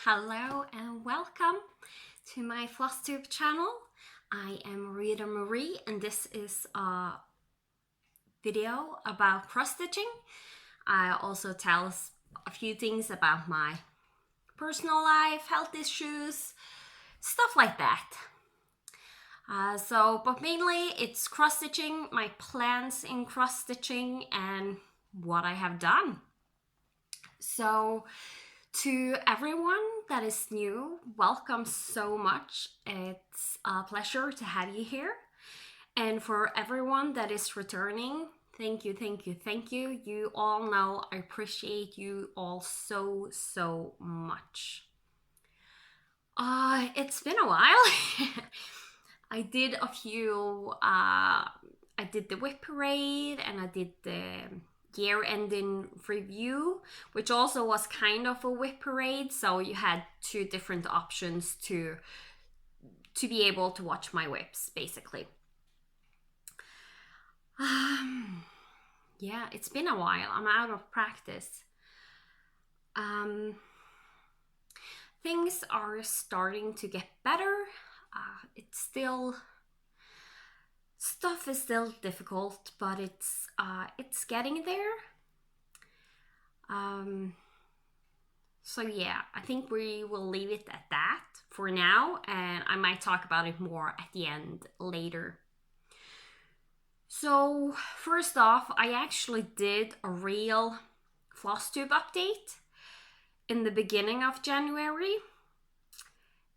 Hello and welcome to my Flosstube channel. I am Rita Marie and this is a video about cross stitching. I also tell a few things about my personal life, health issues, stuff like that. But mainly it's cross stitching, my plans in cross stitching and what I have done. So to everyone that is new, welcome so much. It's a pleasure to have you here. And for everyone that is returning, thank you, thank you, thank you. You all know I appreciate you all so much. It's been a while. I did a few, I did the whip parade and I did the year-ending review, which also was kind of a whip parade, so you had two different options to be able to watch my whips, basically. Yeah, it's been a while. I'm out of practice. Things are starting to get better. It's still, stuff is still difficult, but it's getting there. So yeah, I think we will leave it at that for now, and I might talk about it more at the end later. So first off, I actually did a real Flosstube update in the beginning of January,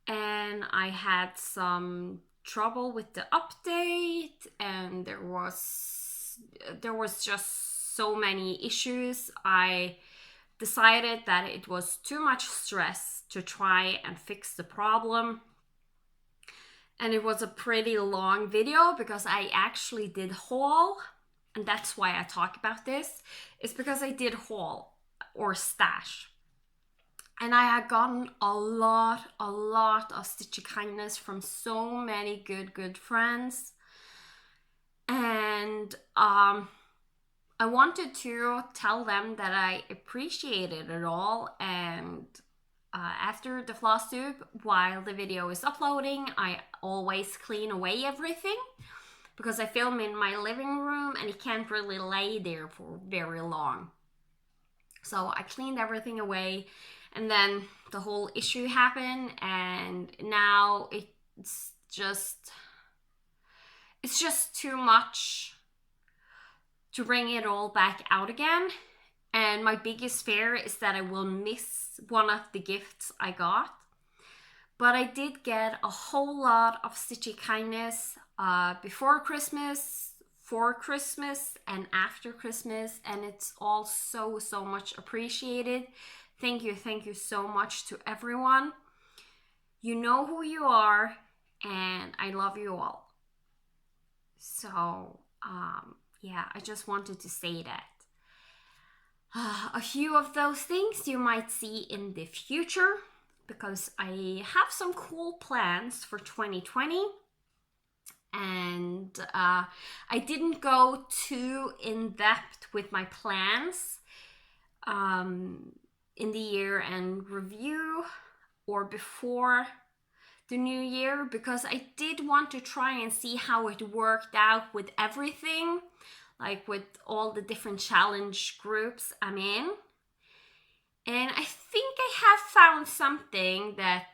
and I had some trouble with the update, and there was just so many issues. I decided that it was too much stress to try and fix the problem, and it was a pretty long video because I actually did haul, and that's why I talk about this. It's because I did haul or stash. And I had gotten a lot of stitchy kindness from so many good friends. And I wanted to tell them that I appreciated it all. And after the Flosstube, while the video is uploading, I always clean away everything, because I film in my living room and it can't really lay there for very long. So I cleaned everything away. And then the whole issue happened, and now it's just too much to bring it all back out again. And my biggest fear is that I will miss one of the gifts I got. But I did get a whole lot of stitchy kindness before Christmas, for Christmas, and after Christmas, and it's all so much appreciated. Thank you so much to everyone. You know who you are, and I love you all. So, yeah, I just wanted to say that. A few of those things you might see in the future, because I have some cool plans for 2020. And I didn't go too in-depth with my plans in the year-end review or before the new year, because I did want to try and see how it worked out with everything, like with all the different challenge groups I'm in. And I think I have found something that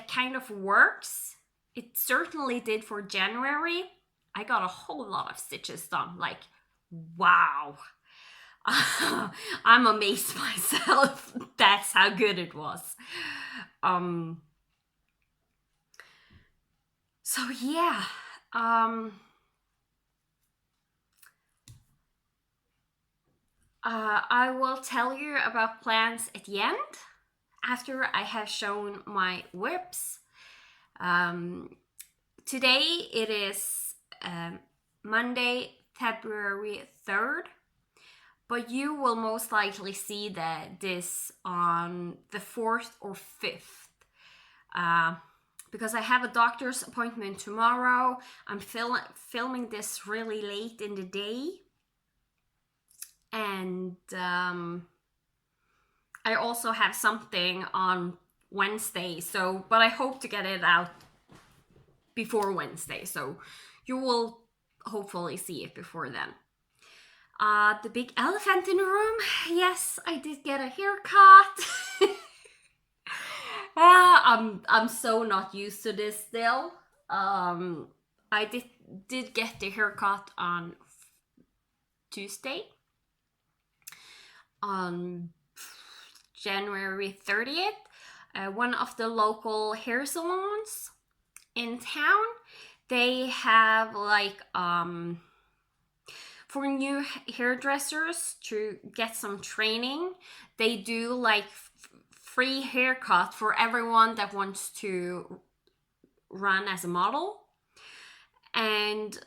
kind of works. It certainly did for January. I got a whole lot of stitches done, like, wow. I'm amazed myself. That's how good it was. So yeah. I will tell you about plans at the end, after I have shown my whips. Today it is Monday, February 3rd. But you will most likely see this on the 4th or 5th. Because I have a doctor's appointment tomorrow. I'm filming this really late in the day. And I also have something on Wednesday. So, but I hope to get it out before Wednesday. So you will hopefully see it before then. The big elephant in the room. Yes, I did get a haircut. I'm so not used to this still. I did get the haircut on Tuesday, on January 30th. One of the local hair salons in town, they have like for new hairdressers to get some training, they do like free haircut for everyone that wants to run as a model. And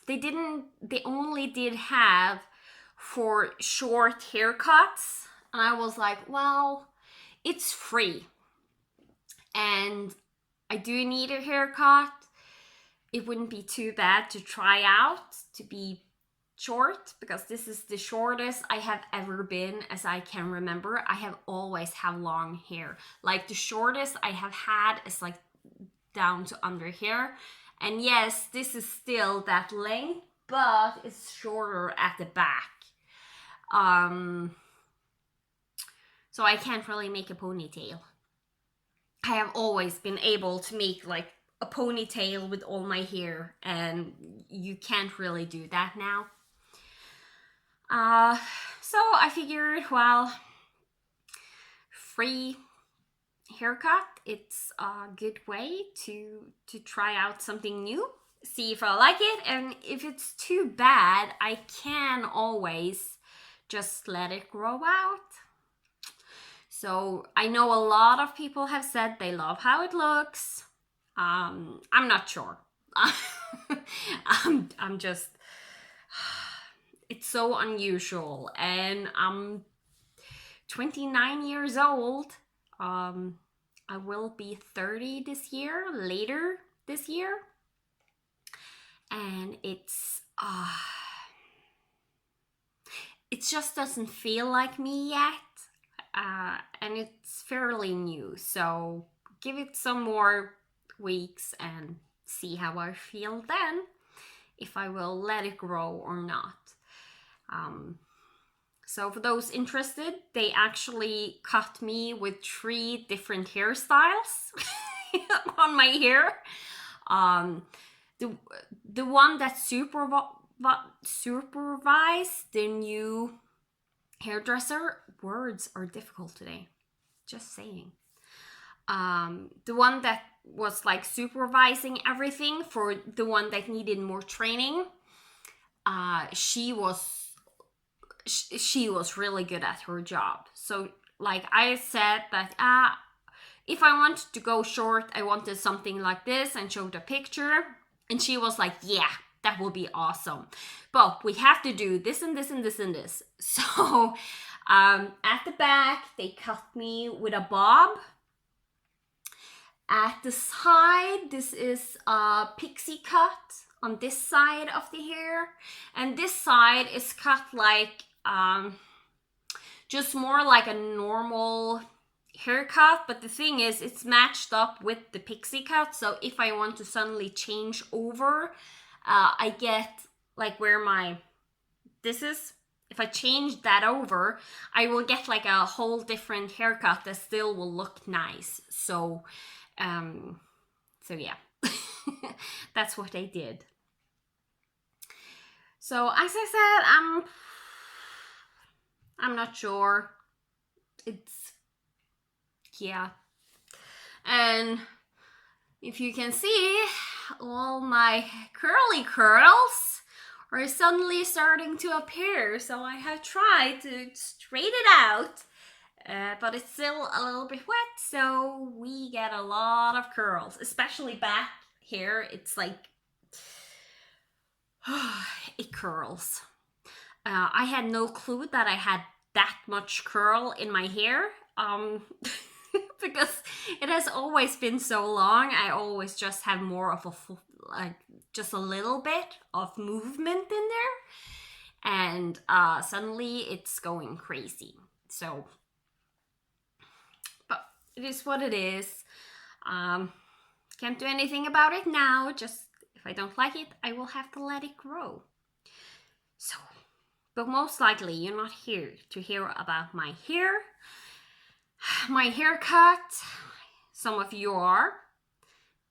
they only did have for short haircuts. And I was like, well, it's free. And I do need a haircut. It wouldn't be too bad to try out to be short, because this is the shortest I have ever been as I can remember. I have always had long hair. Like the shortest I have had is like down to under here. And yes, this is still that length, but it's shorter at the back. So I can't really make a ponytail. I have always been able to make like a ponytail with all my hair, and you can't really do that now. So I figured, well, free haircut, it's a good way to try out something new, see if I like it, and if it's too bad, I can always just let it grow out. So I know a lot of people have said they love how it looks. I'm not sure. I'm just, it's so unusual, and I'm 29 years old. I will be 30 this year, later this year. And it just doesn't feel like me yet. And it's fairly new. So give it some more weeks and see how I feel then, if I will let it grow or not. So for those interested, they actually cut me with 3 different hairstyles on my hair. The one that supervised the new hairdresser, words are difficult today, just saying. The one that was like supervising everything for the one that needed more training, she was really good at her job. So like I said that if I wanted to go short, I wanted something like this, and showed a picture, and she was like, yeah, that will be awesome, but we have to do this and this and this and this. So at the back, they cut me with a bob. At the side, this is a pixie cut on this side of the hair, and this side is cut like just more like a normal haircut, but the thing is, it's matched up with the pixie cut. So if I want to suddenly change over, I get like where this is, if I change that over, I will get like a whole different haircut that still will look nice. So yeah, that's what I did. So as I said, I'm not sure. Yeah. And if you can see, all my curly curls are suddenly starting to appear. So I have tried to straighten it out, but it's still a little bit wet. So we get a lot of curls, especially back here. It's like, it curls. I had no clue that I had that much curl in my hair. Because it has always been so long, I always just have more of just a little bit of movement in there, and suddenly it's going crazy. So, but it is what it is. Can't do anything about it now. Just if I don't like it, I will have to let it grow. So, but most likely you're not here to hear about my hair, my haircut. Some of you are.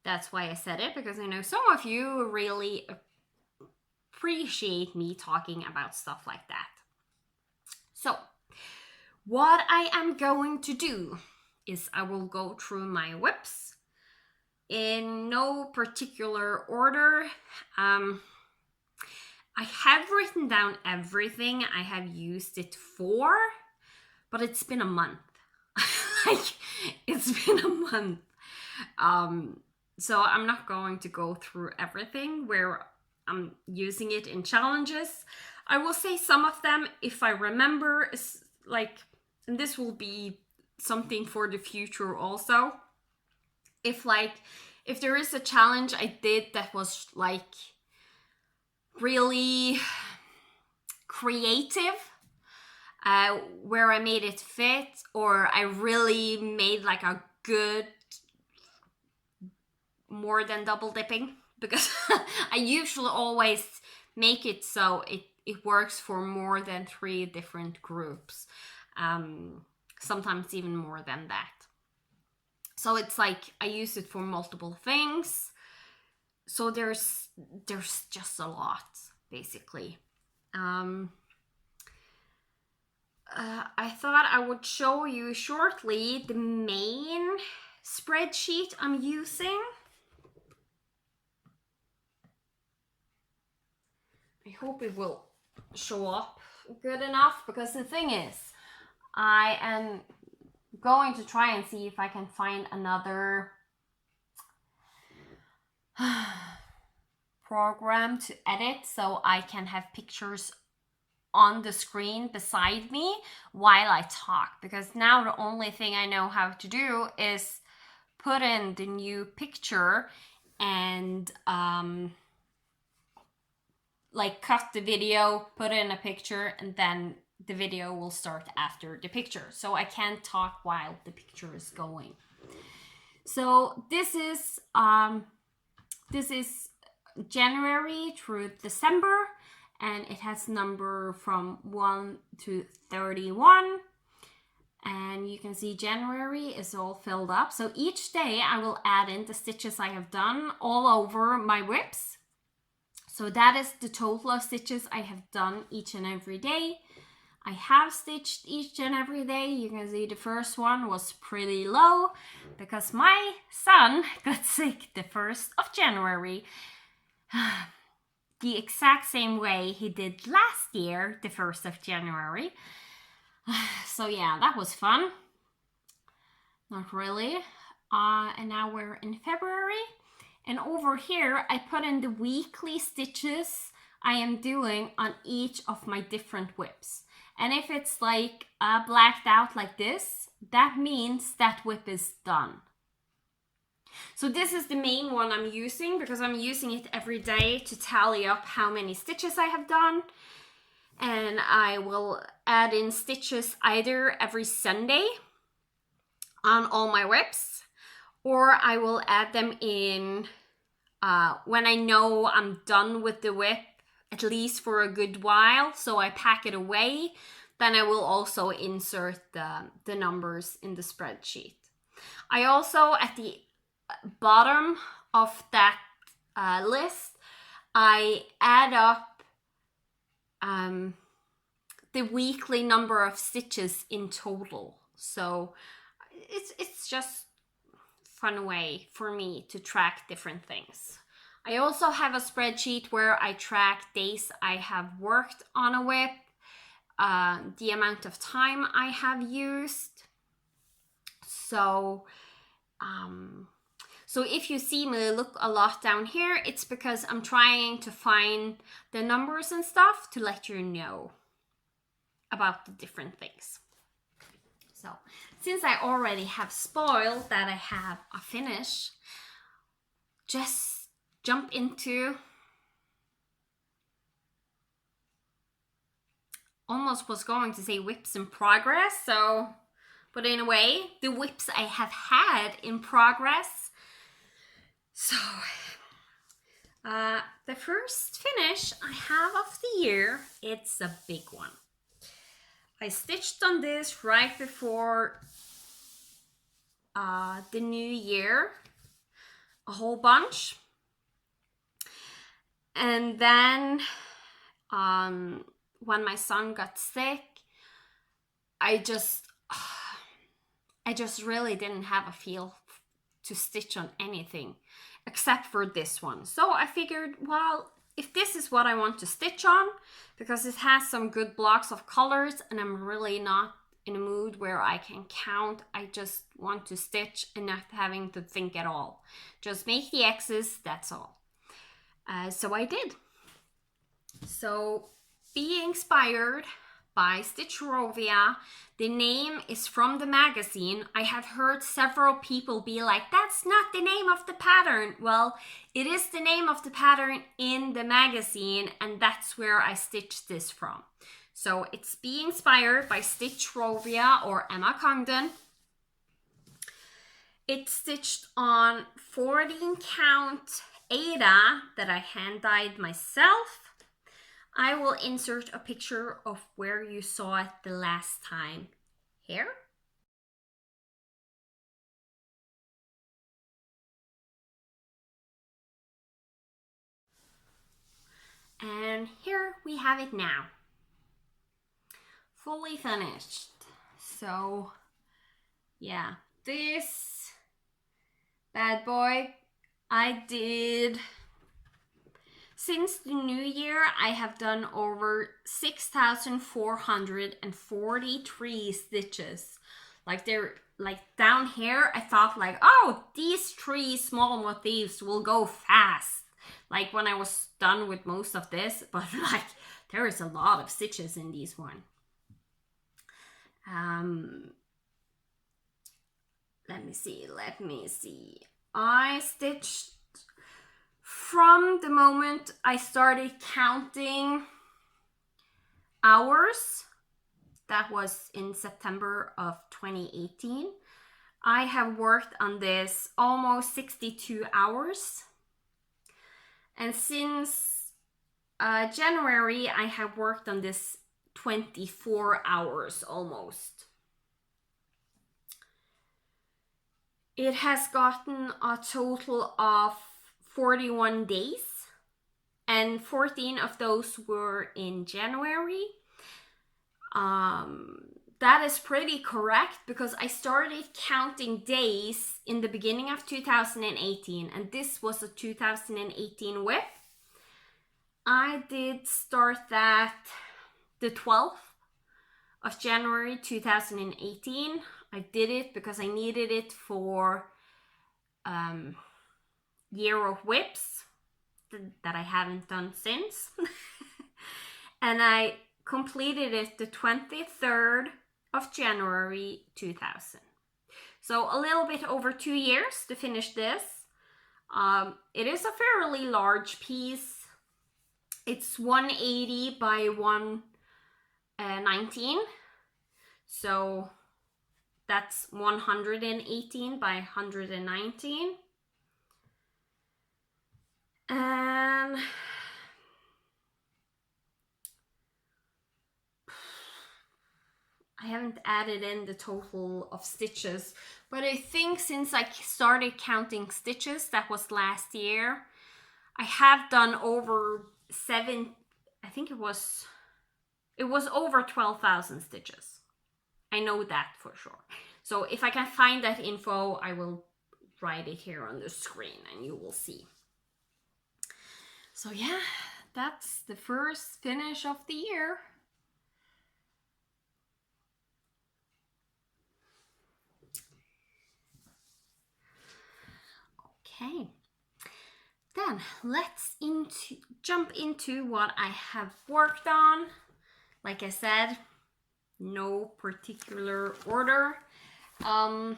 That's why I said it, because I know some of you really appreciate me talking about stuff like that. So, what I am going to do is I will go through my whips in no particular order. I have written down everything I have used it for, but it's been a month. Like, it's been a month. So I'm not going to go through everything where I'm using it in challenges. I will say some of them, if I remember, is like, and this will be something for the future also. If there is a challenge I did that was like really creative, where I made it fit, or I really made like a good more than double dipping, because I usually always make it so it works for more than 3 different groups, sometimes even more than that. So it's like I use it for multiple things. So there's just a lot, basically. I thought I would show you shortly the main spreadsheet I'm using. I hope it will show up good enough, because the thing is, I am going to try and see if I can find another program to edit so I can have pictures on the screen beside me while I talk, because now the only thing I know how to do is put in the new picture and like cut the video, put in a picture, and then the video will start after the picture. So I can't talk while the picture is going. So this is January through December, and it has number from 1 to 31. And you can see January is all filled up. So each day I will add in the stitches I have done all over my whips. So that is the total of stitches I have done each and every day. I have stitched each and every day. You can see the first one was pretty low because my son got sick the 1st of January. The exact same way he did last year, the 1st of January. So yeah, that was fun. Not really. And now we're in February. And over here, I put in the weekly stitches I am doing on each of my different whips. And if it's like blacked out like this, that means that whip is done. So this is the main one I'm using, because I'm using it every day to tally up how many stitches I have done. And I will add in stitches either every Sunday on all my whips, or I will add them in when I know I'm done with the whip, at least for a good while, so I pack it away. Then I will also insert the numbers in the spreadsheet. I also, at the bottom of that list, I add up the weekly number of stitches in total. So it's just fun way for me to track different things. I also have a spreadsheet where I track days I have worked on a whip, the amount of time I have used. So if you see me look a lot down here, it's because I'm trying to find the numbers and stuff to let you know about the different things. So since I already have spoiled that I have a finish, just jump into, almost was going to say whips in progress, so But anyway, the whips I have had in progress. So, the first finish I have of the year, it's a big one. I stitched on this right before the new year, a whole bunch. And then when my son got sick, I just really didn't have a feel to stitch on anything except for this one. So I figured, well, if this is what I want to stitch on, because it has some good blocks of colors and I'm really not in a mood where I can count, I just want to stitch and not having to think at all. Just make the X's, that's all. So I did. So be inspired by Stitcherovia. The name is from the magazine. I have heard several people be like, that's not the name of the pattern. Well, it is the name of the pattern in the magazine, and that's where I stitched this from. So it's Be Inspired by Stitcherovia or Emma Congdon. It's stitched on 14 count Aida that I hand dyed myself. I will insert a picture of where you saw it the last time here. And here we have it now. Fully finished. So yeah, this bad boy I did. Since the new year, I have done over 6,443 stitches. Like they're like down here, I thought like, oh, these 3 small motifs will go fast. Like when I was done with most of this, but like there is a lot of stitches in these one. Let me see. I stitched from the moment I started counting hours, that was in September of 2018. I have worked on this almost 62 hours. And since January, I have worked on this 24 hours almost. It has gotten a total of 41 days, and 14 of those were in January. That is pretty correct because I started counting days in the beginning of 2018, and this was a 2018 whip. I did start that the 12th of January 2018. I did it because I needed it for year of whips that I haven't done since. And I completed it the 23rd of January 2000. So a little bit over 2 years to finish this. It is a fairly large piece. It's 180 by 119. So that's 118 by 119. And I haven't added in the total of stitches, but I think since I started counting stitches, that was last year, I have done over I think it was over 12,000 stitches. I know that for sure. So if I can find that info, I will write it here on the screen and you will see. So yeah, that's the first finish of the year. Okay, then let's jump into what I have worked on. Like I said, no particular order. One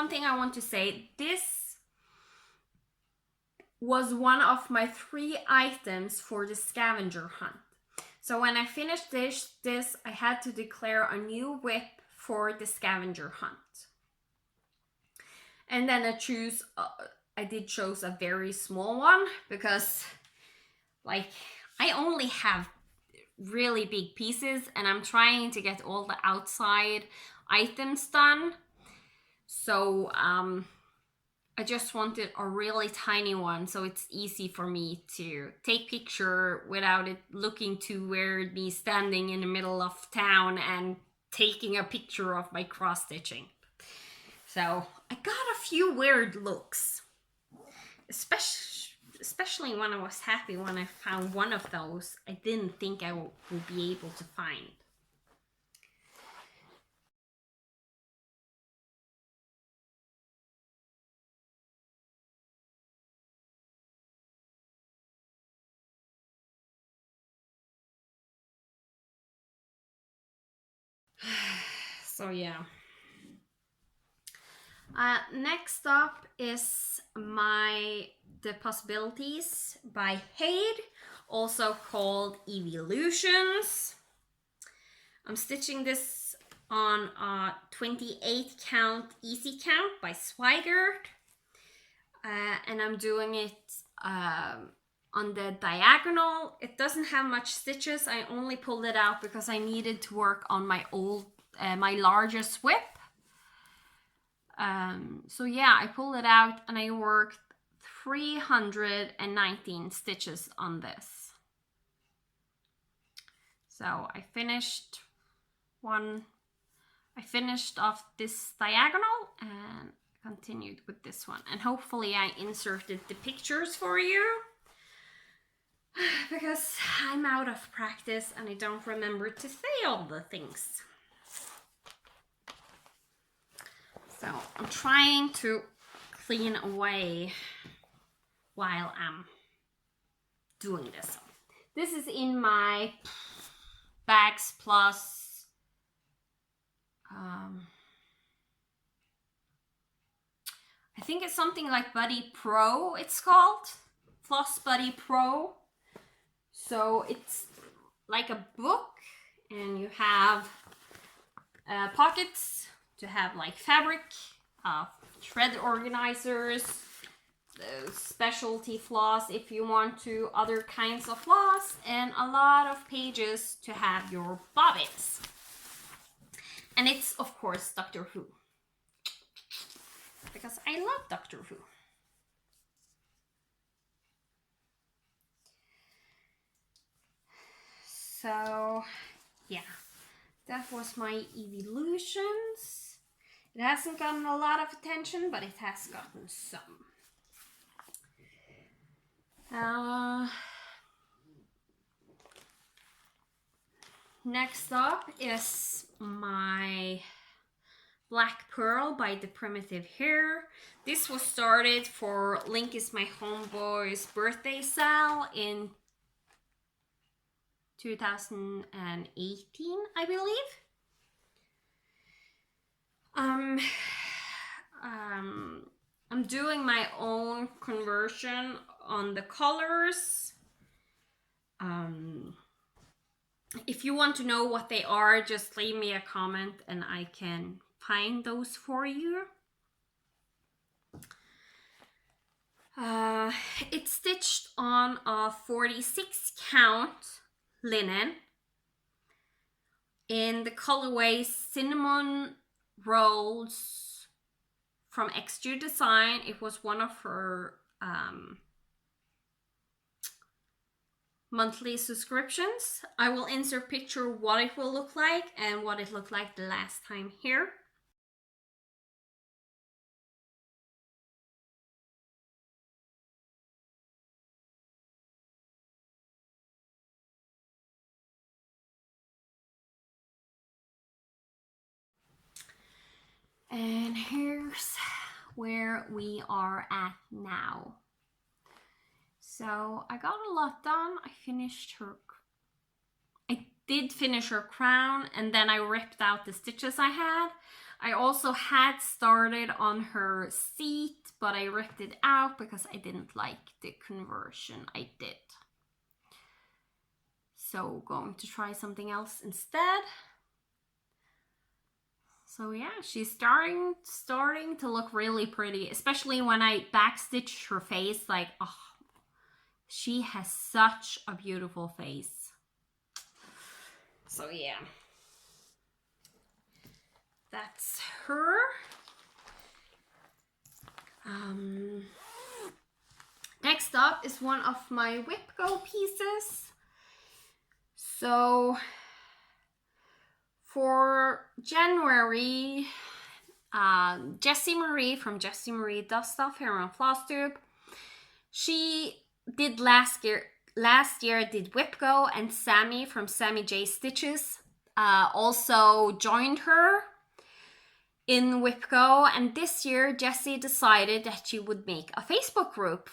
thing I want to say, this was one of my 3 items for the scavenger hunt. So when I finished this I had to declare a new whip for the scavenger hunt. And then I did choose a very small one because like I only have really big pieces and I'm trying to get all the outside items done. So I just wanted a really tiny one so it's easy for me to take picture without it looking too weird, me standing in the middle of town and taking a picture of my cross stitching. So I got a few weird looks, especially when I was happy when I found one of those I didn't think I would be able to find. So yeah. Next up is The Possibilities by Hade, also called Evolutions. I'm stitching this on a 28 count easy count by Swigert, and I'm doing it on the diagonal. It doesn't have much stitches. I only pulled it out because I needed to work on my largest whip. So yeah, I pulled it out and I worked 319 stitches on this. So I finished off this diagonal and continued with this one. And hopefully I inserted the pictures for you because I'm out of practice and I don't remember to say all the things. So I'm trying to clean away while I'm doing this. This is in my Bags Plus I think it's something like Buddy Pro, it's called. Floss Buddy Pro. So it's like a book and you have pockets to have like fabric, thread organizers, specialty floss if you want to, other kinds of floss, and a lot of pages to have your bobbins. And it's of course Doctor Who, because I love Doctor Who. So yeah, that was my Evolutions. It hasn't gotten a lot of attention, but it has gotten some. Next up is my Black Pearl by The Primitive Hare. This was started for Link is My Homeboy's birthday sale in 2018, I believe. I'm doing my own conversion on the colors. If you want to know what they are, just leave me a comment and I can find those for you. It's stitched on a 46 count linen in the colorway Cinnamon Rolls from XG Design. It was one of her monthly subscriptions. I will insert picture what it will look like and what it looked like the last time here. And here's where we are at now. So I got a lot done. I did finish her crown and then I ripped out the stitches I had. I also had started on her seat, but I ripped it out because I didn't like the conversion I did. So going to try something else instead. So yeah, she's starting to look really pretty, especially when I backstitched her face. Like, oh, she has such a beautiful face. So yeah, that's her. Next up is one of my Whip Go pieces. So for January, Jessie Marie from Jessie Marie Does Stuff here on Flosstube, she did last year did Whip Go, and Sammy from Sammy J Stitches also joined her in Whip Go, and this year Jessie decided that she would make a Facebook group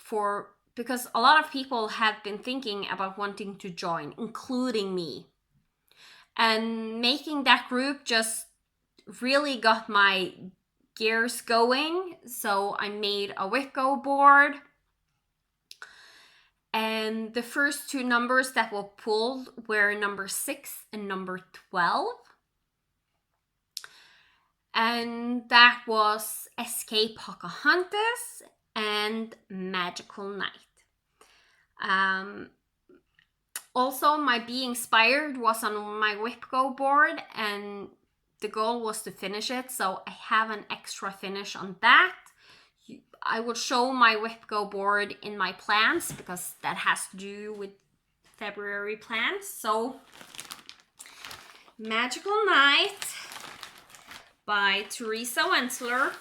because a lot of people have been thinking about wanting to join, including me. And making that group just really got my gears going. So I made a Whip Go board. And the first two numbers that were pulled were number 6 and number 12. And that was Escape Pocahontas and Magical Night. Also, my Be Inspired was on my Whip Go board, and the goal was to finish it, so I have an extra finish on that. I will show my Whip Go board in my plans, because that has to do with February plans. So, Magical Night by Teresa Wensler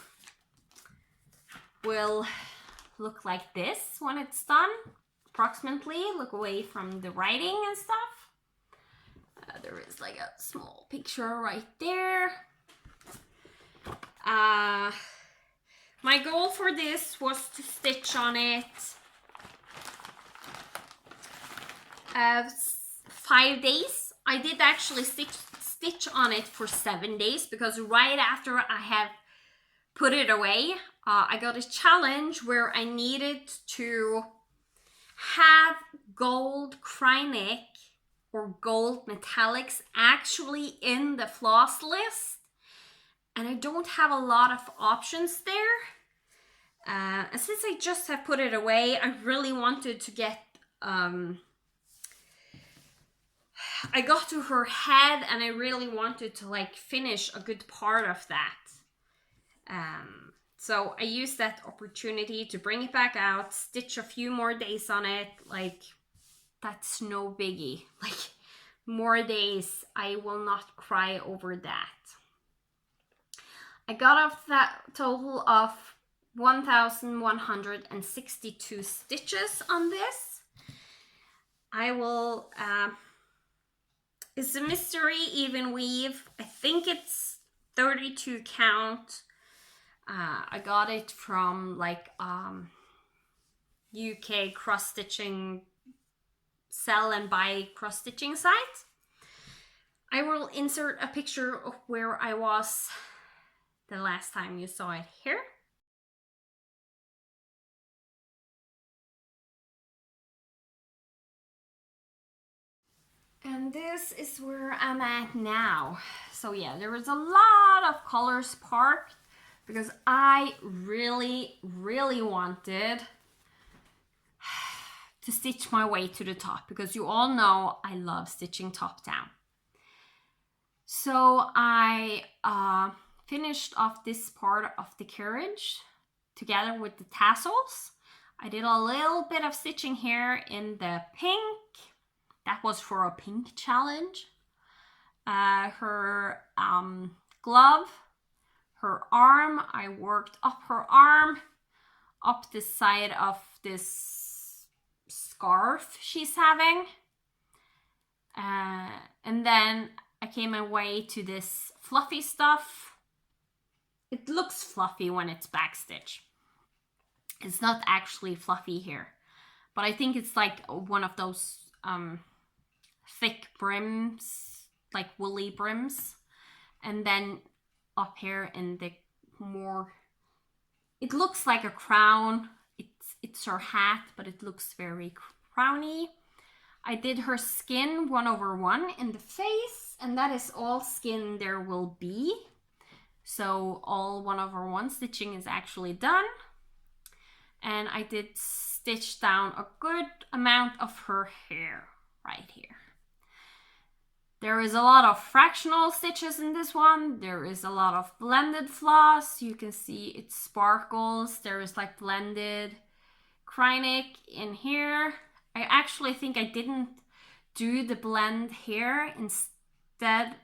will look like this when it's done. Approximately, look away from the writing and stuff. There is like a small picture right there. My goal for this was to stitch on it 5 days. I did actually stitch on it for 7 days, because right after I have put it away, I got a challenge where I needed to have gold Krynic or gold metallics actually in the floss list, and I don't have a lot of options there. And since I just have put it away, I really wanted to get I got to her head, and I really wanted to like finish a good part of that. So I used that opportunity to bring it back out, stitch a few more days on it. Like, that's no biggie. Like, more days, I will not cry over that. I got off that total of 1,162 stitches on this. I will, it's a mystery even weave. I think it's 32 count. I got it from like UK cross stitching, sell and buy cross stitching site. I will insert a picture of where I was the last time you saw it here. And this is where I'm at now. So yeah, there was a lot of colors parked, because I really, really wanted to stitch my way to the top, because you all know I love stitching top down. So I finished off this part of the carriage together with the tassels. I did a little bit of stitching here in the pink. That was for a pink challenge. Her glove, her arm, I worked up her arm, up the side of this scarf she's having. And then I came my way to this fluffy stuff. It looks fluffy when it's backstitch. It's not actually fluffy here, but I think it's like one of those thick brims, like woolly brims. And then up here in the more, it looks like a crown. It's her hat, but it looks very crowny. I did her skin 1/1 in the face, and that is all skin there will be. So all 1/1 stitching is actually done. And I did stitch down a good amount of her hair right here. There is a lot of fractional stitches in this one. There is a lot of blended floss. You can see it sparkles. There is like blended Kreinik in here. I actually think I didn't do the blend here. Instead,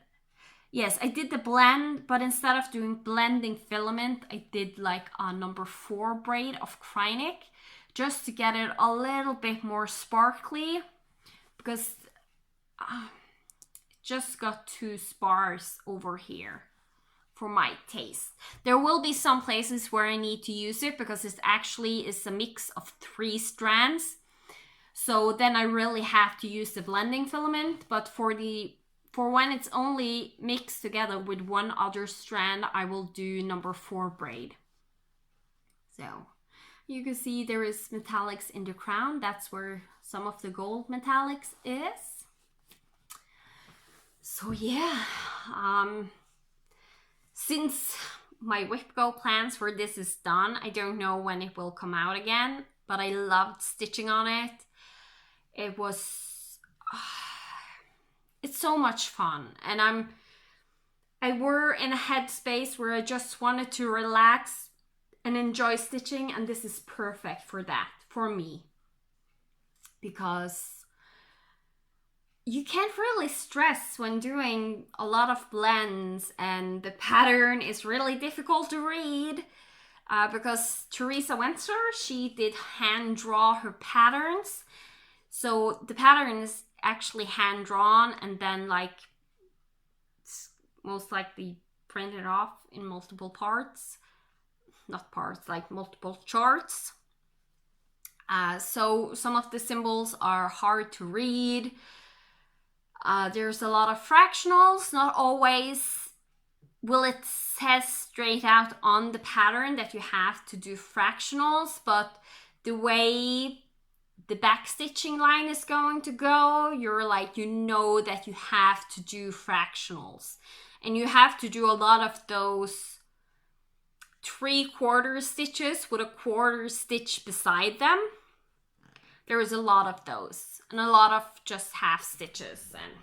yes, I did the blend, but instead of doing blending filament, I did like a number 4 braid of Kreinik just to get it a little bit more sparkly, because it just got too sparse over here for my taste. There will be some places where I need to use it because it actually is a mix of 3 strands. So then I really have to use the blending filament, but for when it's only mixed together with one other strand, I will do number 4 braid. So you can see there is metallics in the crown. That's where some of the gold metallics is. So yeah, since my whip go plans for this is done, I don't know when it will come out again, but I loved stitching on it. It was, it's so much fun, and I were in a headspace where I just wanted to relax and enjoy stitching, and this is perfect for that, for me, because you can't really stress when doing a lot of blends, and the pattern is really difficult to read, because Teresa Wentzler, she did hand draw her patterns. So the pattern is actually hand drawn and then like most likely printed off in multiple parts. Not parts, like multiple charts. So some of the symbols are hard to read. There's a lot of fractionals. Not always will it says straight out on the pattern that you have to do fractionals, but the way the back stitching line is going to go, you're like, you know that you have to do fractionals, and you have to do a lot of those 3/4 stitches with a 1/4 stitch beside them. There is a lot of those, and a lot of just half stitches, and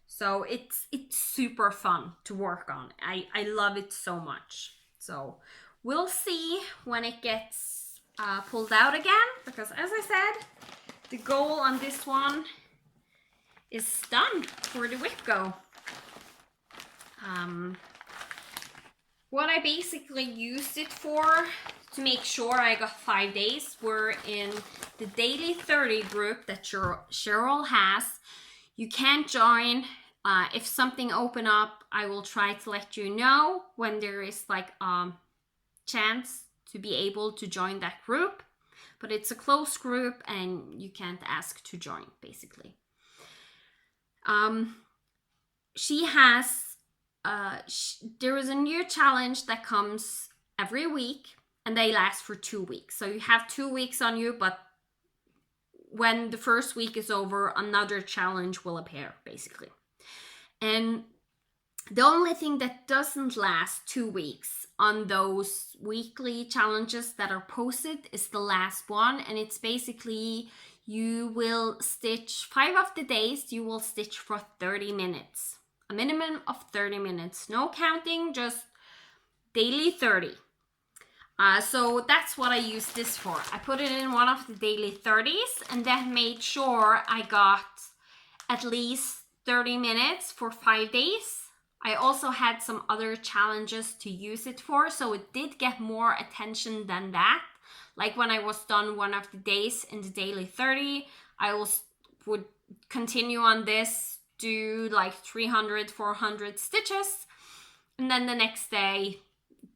so it's super fun to work on. I love it so much. So we'll see when it gets pulled out again, because as I said, the goal on this one is done for the whip go. What I basically used it for to make sure I got 5 days were in the Daily 30 group that Cheryl has. You can't join. If something open up, I will try to let you know when there is like a chance to be able to join that group, but it's a closed group and you can't ask to join, basically. She has, there is a new challenge that comes every week, and they last for 2 weeks. So you have 2 weeks on you, but when the first week is over, another challenge will appear, basically. And the only thing that doesn't last 2 weeks on those weekly challenges that are posted is the last one. And it's basically, you will stitch 5 of the days, you will stitch for 30 minutes. A minimum of 30 minutes. No counting, just daily 30. So that's what I used this for. I put it in one of the daily 30s and then made sure I got at least 30 minutes for 5 days. I also had some other challenges to use it for, so it did get more attention than that. Like when I was done one of the days in the daily 30, I would continue on this, do like 300, 400 stitches, and then the next day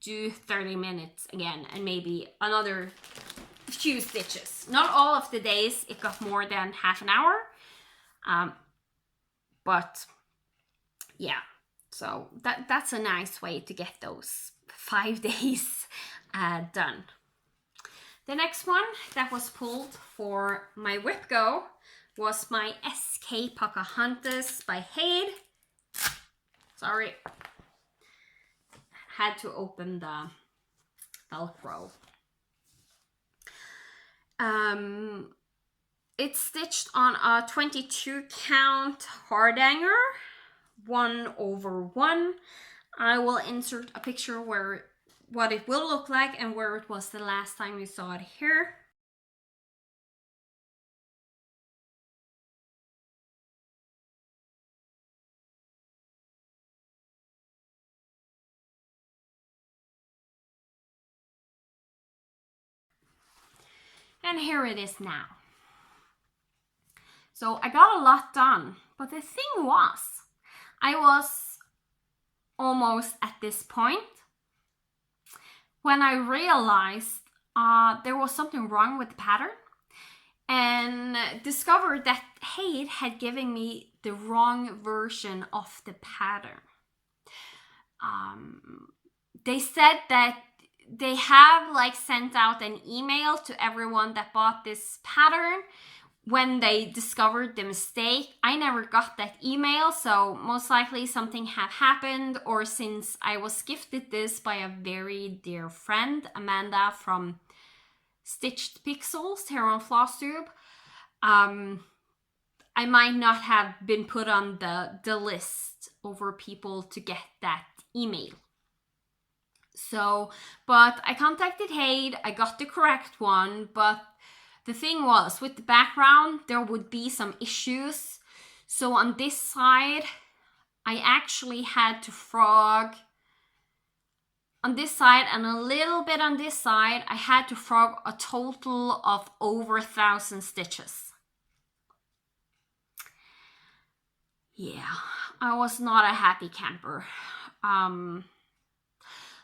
do 30 minutes again and maybe another few stitches. Not all of the days it got more than half an hour, but yeah. So that's a nice way to get those 5 days done. The next one that was pulled for my whip go was my SK Pocahontas by Hade. Sorry. had to open the Velcro. It's stitched on a 22 count hard hanger, 1/1. I will insert a picture where what it will look like and where it was the last time you saw it here. And here it is now. So I got a lot done, but the thing was, I was almost at this point when I realized there was something wrong with the pattern, and discovered that Hade had given me the wrong version of the pattern. They said that they have like sent out an email to everyone that bought this pattern when they discovered the mistake. I never got that email, so most likely something had happened, or since I was gifted this by a very dear friend, Amanda from Stitched Pixels here on Flosstube, I might not have been put on the list over people to get that email. So, but I contacted Hade, I got the correct one, but the thing was, with the background, there would be some issues. So on this side, I actually had to frog on this side and a little bit on this side. I had to frog a total of over 1,000 stitches. Yeah, I was not a happy camper.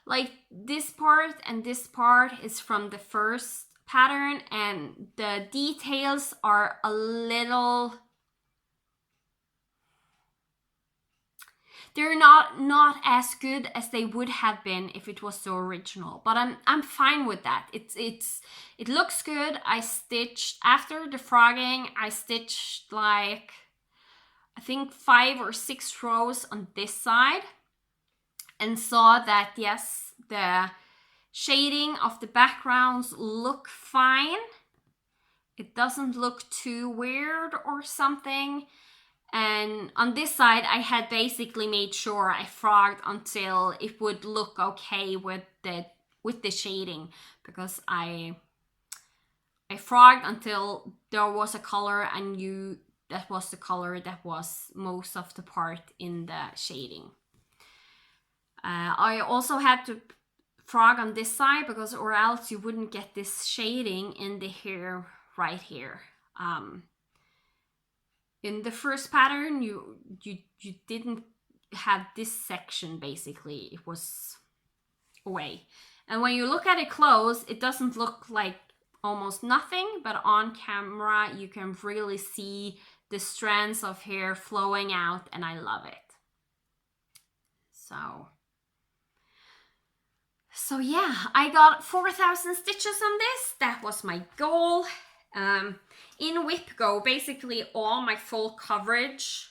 Like this part and this part is from the first pattern, and the details are a little, they're not as good as they would have been if it was the original, but I'm fine with that. It looks good. I stitched after the frogging, I stitched like I think 5 or 6 rows on this side, and saw that yes, the shading of the backgrounds look fine. It doesn't look too weird or something. And on this side, I had basically made sure I frogged until it would look okay with the shading, because I frogged until there was a color I knew that was the color that was most of the part in the shading. I also had to frog on this side, because or else you wouldn't get this shading in the hair right here. In the first pattern, you didn't have this section, basically. It was away. And when you look at it close, it doesn't look like almost nothing, but on camera you can really see the strands of hair flowing out, and I love it. So yeah, I got 4,000 stitches on this. That was my goal. In Whip Go, basically all my full coverage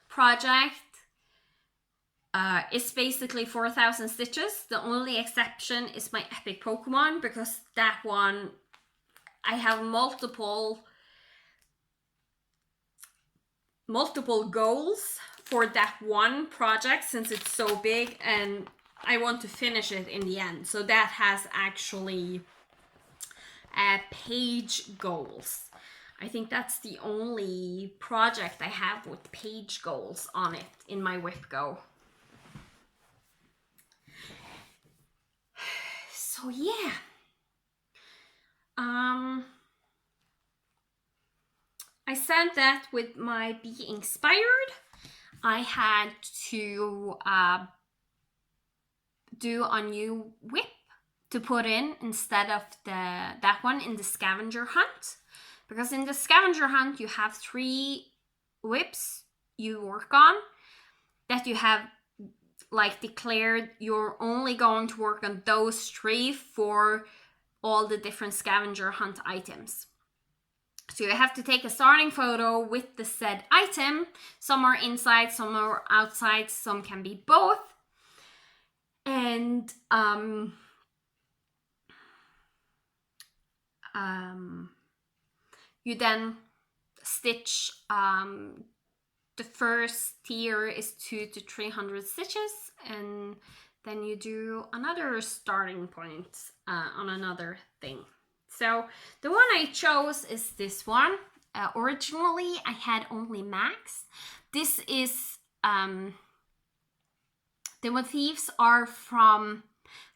project is basically 4,000 stitches. The only exception is my Epic Pokemon, because that one I have multiple goals for that one project, since it's so big and I want to finish it in the end. So that has actually page goals. I think that's the only project I have with page goals on it in my Whip Go. So yeah. I said that with my Be Inspired, I had to do a new whip to put in instead of that one in the scavenger hunt, because in the scavenger hunt you have 3 whips you work on that you have like declared you're only going to work on those 3 for all the different scavenger hunt items. So you have to take a starting photo with the said item. Some are inside, some are outside, some can be both. And you then stitch, the first tier is 200 to 300 stitches, and then you do another starting point on another thing. So the one I chose is this one. Originally I had only max. This is the motifs are from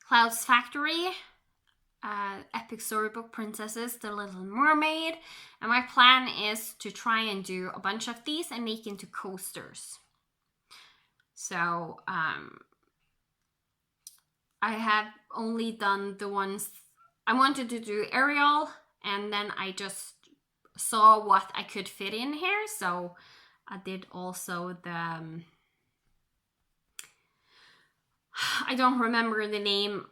Cloud's Factory, Epic Storybook Princesses, The Little Mermaid, and my plan is to try and do a bunch of these and make into coasters. So I have only done the ones I wanted to do Ariel, and then I just saw what I could fit in here, so I did also the I don't remember the name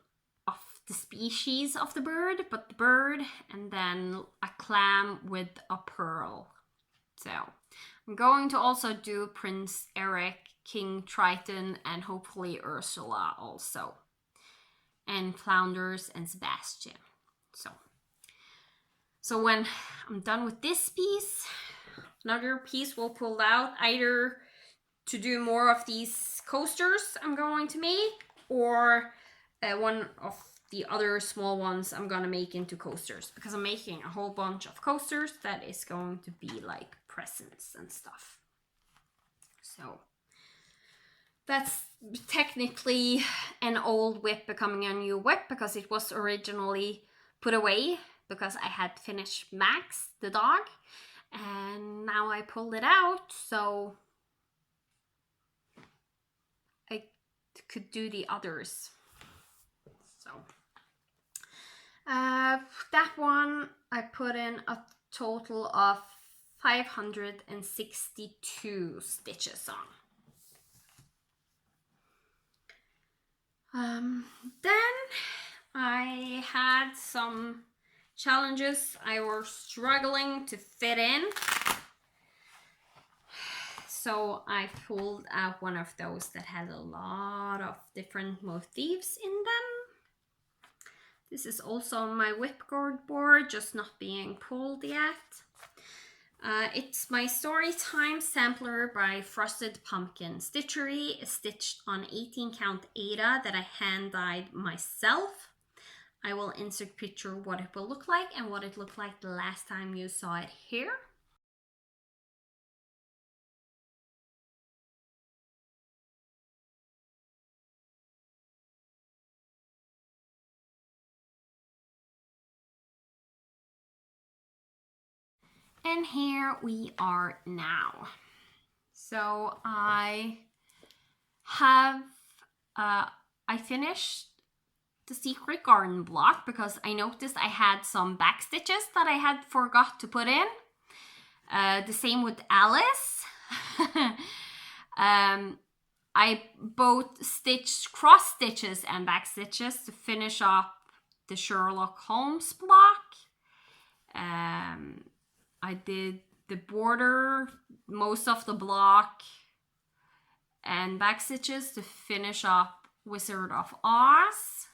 of the species of the bird, but the bird, and then a clam with a pearl. So I'm going to also do Prince Eric, King Triton, and hopefully Ursula also, and Flounders and Sebastian. So when I'm done with this piece, another piece will pull out, either to do more of these coasters I'm going to make, or one of the other small ones I'm gonna make into coasters, because I'm making a whole bunch of coasters that is going to be like presents and stuff. So that's technically an old whip becoming a new whip, because it was originally put away because I had finished Max the dog, and now I pulled it out so I could do the others. So that one I put in a total of 562 stitches on. Then I had some challenges I was struggling to fit in, so I pulled out one of those that had a lot of different motifs in them. This is also on my whipcord board, just not being pulled yet. It's my Storytime sampler by Frosted Pumpkin Stitchery, stitched on 18 count Aida that I hand dyed myself. I will insert picture what it will look like and what it looked like the last time you saw it here. And here we are now. So I have, I finished the Secret Garden block because I noticed I had some back stitches that I had forgot to put in. The same with Alice. I both stitched cross stitches and back stitches to finish up the Sherlock Holmes block. I did the border, most of the block, and back stitches to finish up Wizard of Oz.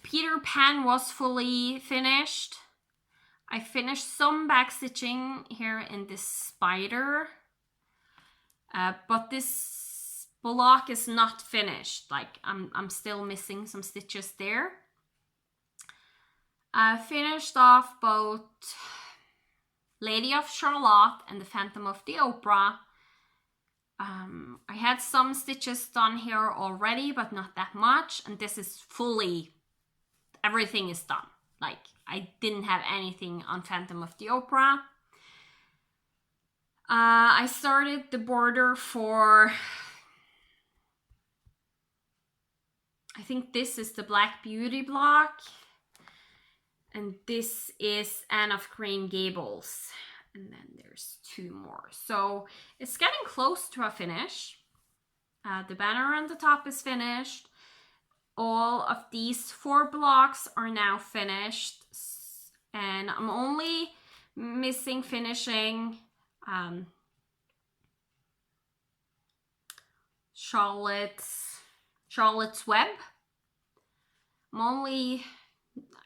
Peter Pan was fully finished. I finished some back stitching here in this spider, but this block is not finished. Like I'm still missing some stitches there. I finished off both Lady of Charlotte and the Phantom of the Opera. I had some stitches done here already, but not that much, and this is fully, everything is done. Like, I didn't have anything on Phantom of the Opera. I started the border for, I think this is the Black Beauty block, and this is Anne of Green Gables, and then there's two more. So it's getting close to a finish. The banner on the top is finished. All of these 4 blocks are now finished, and I'm only missing finishing Charlotte's Web. I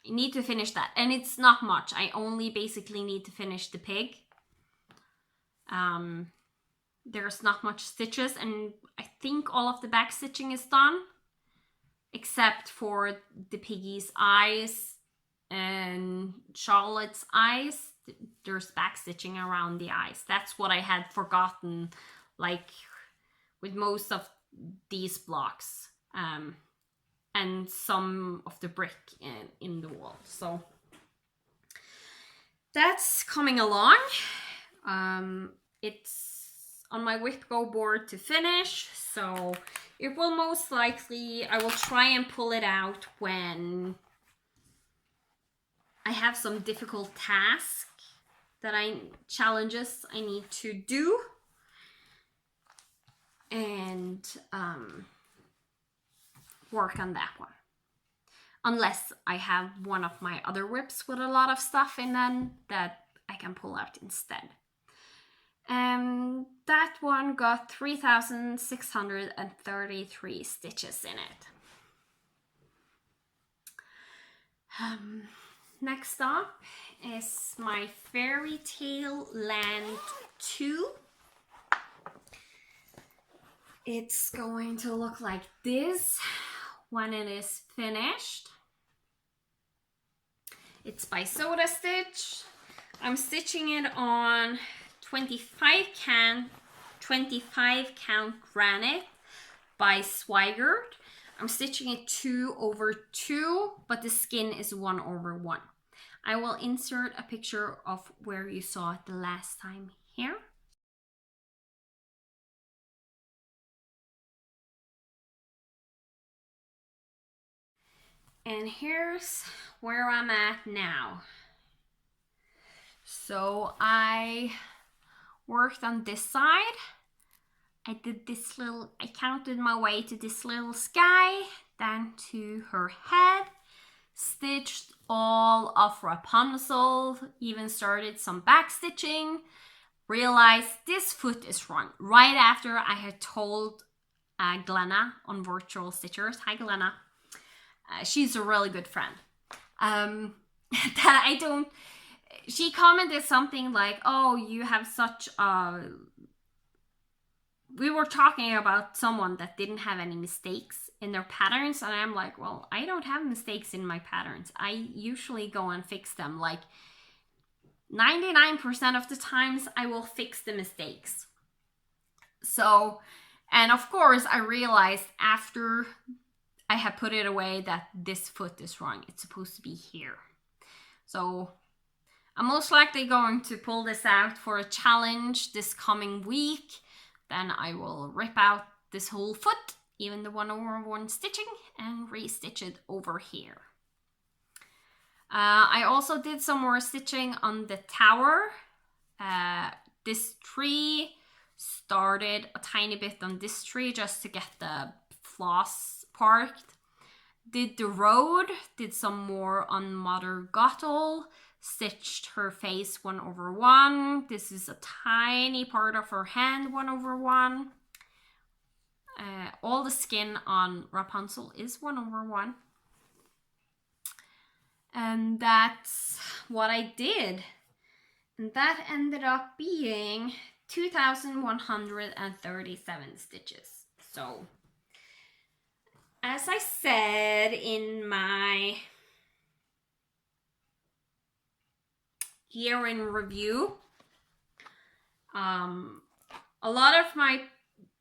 need to finish that, and it's not much. I only basically need to finish the pig. There's not much stitches, and I think all of the back stitching is done, except for the piggy's eyes and Charlotte's eyes. There's back stitching around the eyes. That's what I had forgotten, like with most of these blocks, and some of the brick in the wall. So that's coming along. It's on my whip go board to finish, so it will most likely, I will try and pull it out when I have some difficult challenges I need to do, and work on that one. Unless I have one of my other whips with a lot of stuff in them that I can pull out instead. That one got 3,633 stitches in it. Next up is my Fairy Tale Land 2. It's going to look like this when it is finished. It's by Soda Stitch. I'm stitching it on 25 count granite by Swigert. I'm stitching it 2/2, but the skin is 1/1. I will insert a picture of where you saw it the last time here. And here's where I'm at now. So I worked on this side. I counted my way to this little sky, then to her head, stitched all of Rapunzel, even started some back stitching, realized this foot is wrong. Right after I had told Glenna on Virtual Stitchers, hi Glenna, she's a really good friend, that I don't, she commented something like, oh, you have such a, we were talking about someone that didn't have any mistakes in their patterns, and I'm like, well, I don't have mistakes in my patterns. I usually go and fix them. Like 99% of the times I will fix the mistakes. So, and of course I realized after I had put it away that this foot is wrong. It's supposed to be here. So I'm most likely going to pull this out for a challenge this coming week. Then I will rip out this whole foot, even the 1/1 stitching, and restitch it over here. I also did some more stitching on the tower. This tree, started a tiny bit on this tree just to get the floss parked. Did the road, did some more on Mother Gothel, stitched her face 1/1. This is a tiny part of her hand 1/1. All the skin on Rapunzel is 1/1. And that's what I did. And that ended up being 2,137 stitches. So, as I said in my year in review, a lot of my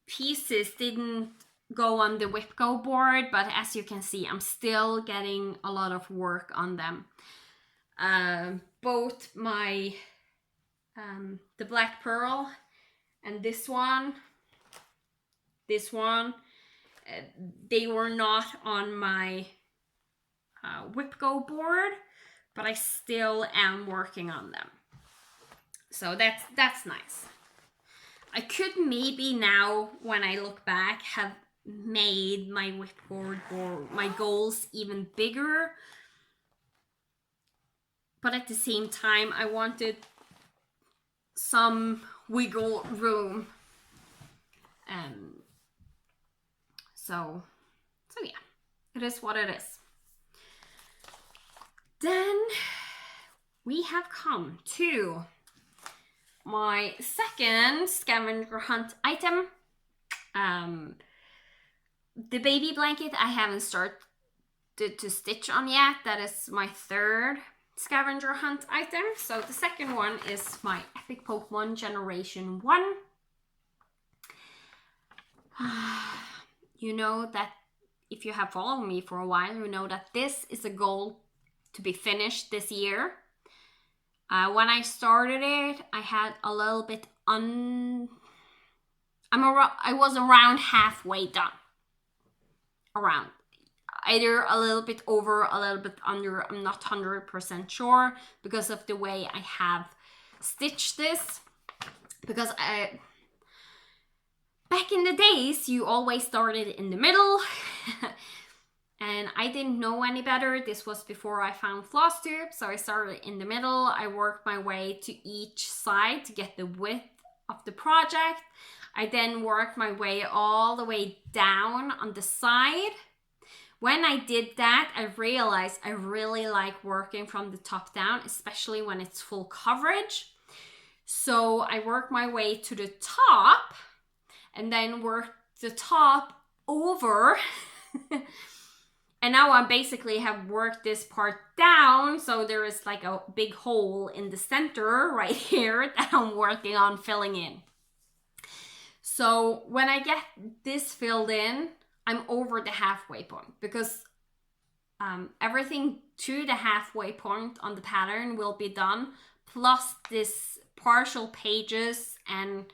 pieces didn't go on the whip go board, but as you can see, I'm still getting a lot of work on them. Both my the Black Pearl and this one, they were not on my whip go board, but I still am working on them. So that's nice. I could maybe now, when I look back, have made my whip board or my goals even bigger. But at the same time, I wanted some wiggle room. So yeah, it is what it is. Then we have come to my second scavenger hunt item. The baby blanket I haven't started to stitch on yet. That is my third scavenger hunt item. So the second one is my Epic Pokemon Generation 1. You know that if you have followed me for a while, you know that this is a goal to be finished this year. When I started it, I had a little bit I was around halfway done. Around. Either a little bit over, a little bit under, I'm not 100% sure because of the way I have stitched this. Because back in the days, you always started in the middle. And I didn't know any better. This was before I found Flosstube, so I started in the middle. I worked my way to each side to get the width of the project. I then worked my way all the way down on the side. When I did that, I realized I really like working from the top down, especially when it's full coverage. So I worked my way to the top and then worked the top over. And now I basically have worked this part down, so there is like a big hole in the center right here that I'm working on filling in. So when I get this filled in, I'm over the halfway point because everything to the halfway point on the pattern will be done, plus this partial pages and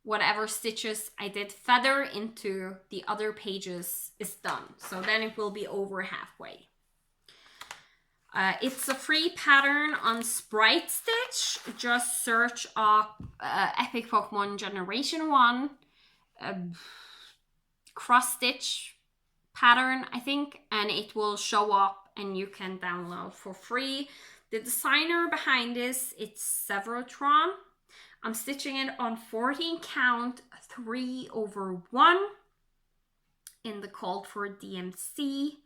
whatever stitches I did feather into the other pages is done. So then it will be over halfway. It's a free pattern on Sprite Stitch. Just search up Epic Pokemon Generation 1 cross stitch pattern, I think, and it will show up and you can download for free. The designer behind this, it's Severotron. I'm stitching it on 14 count 3/1 in the called for DMC.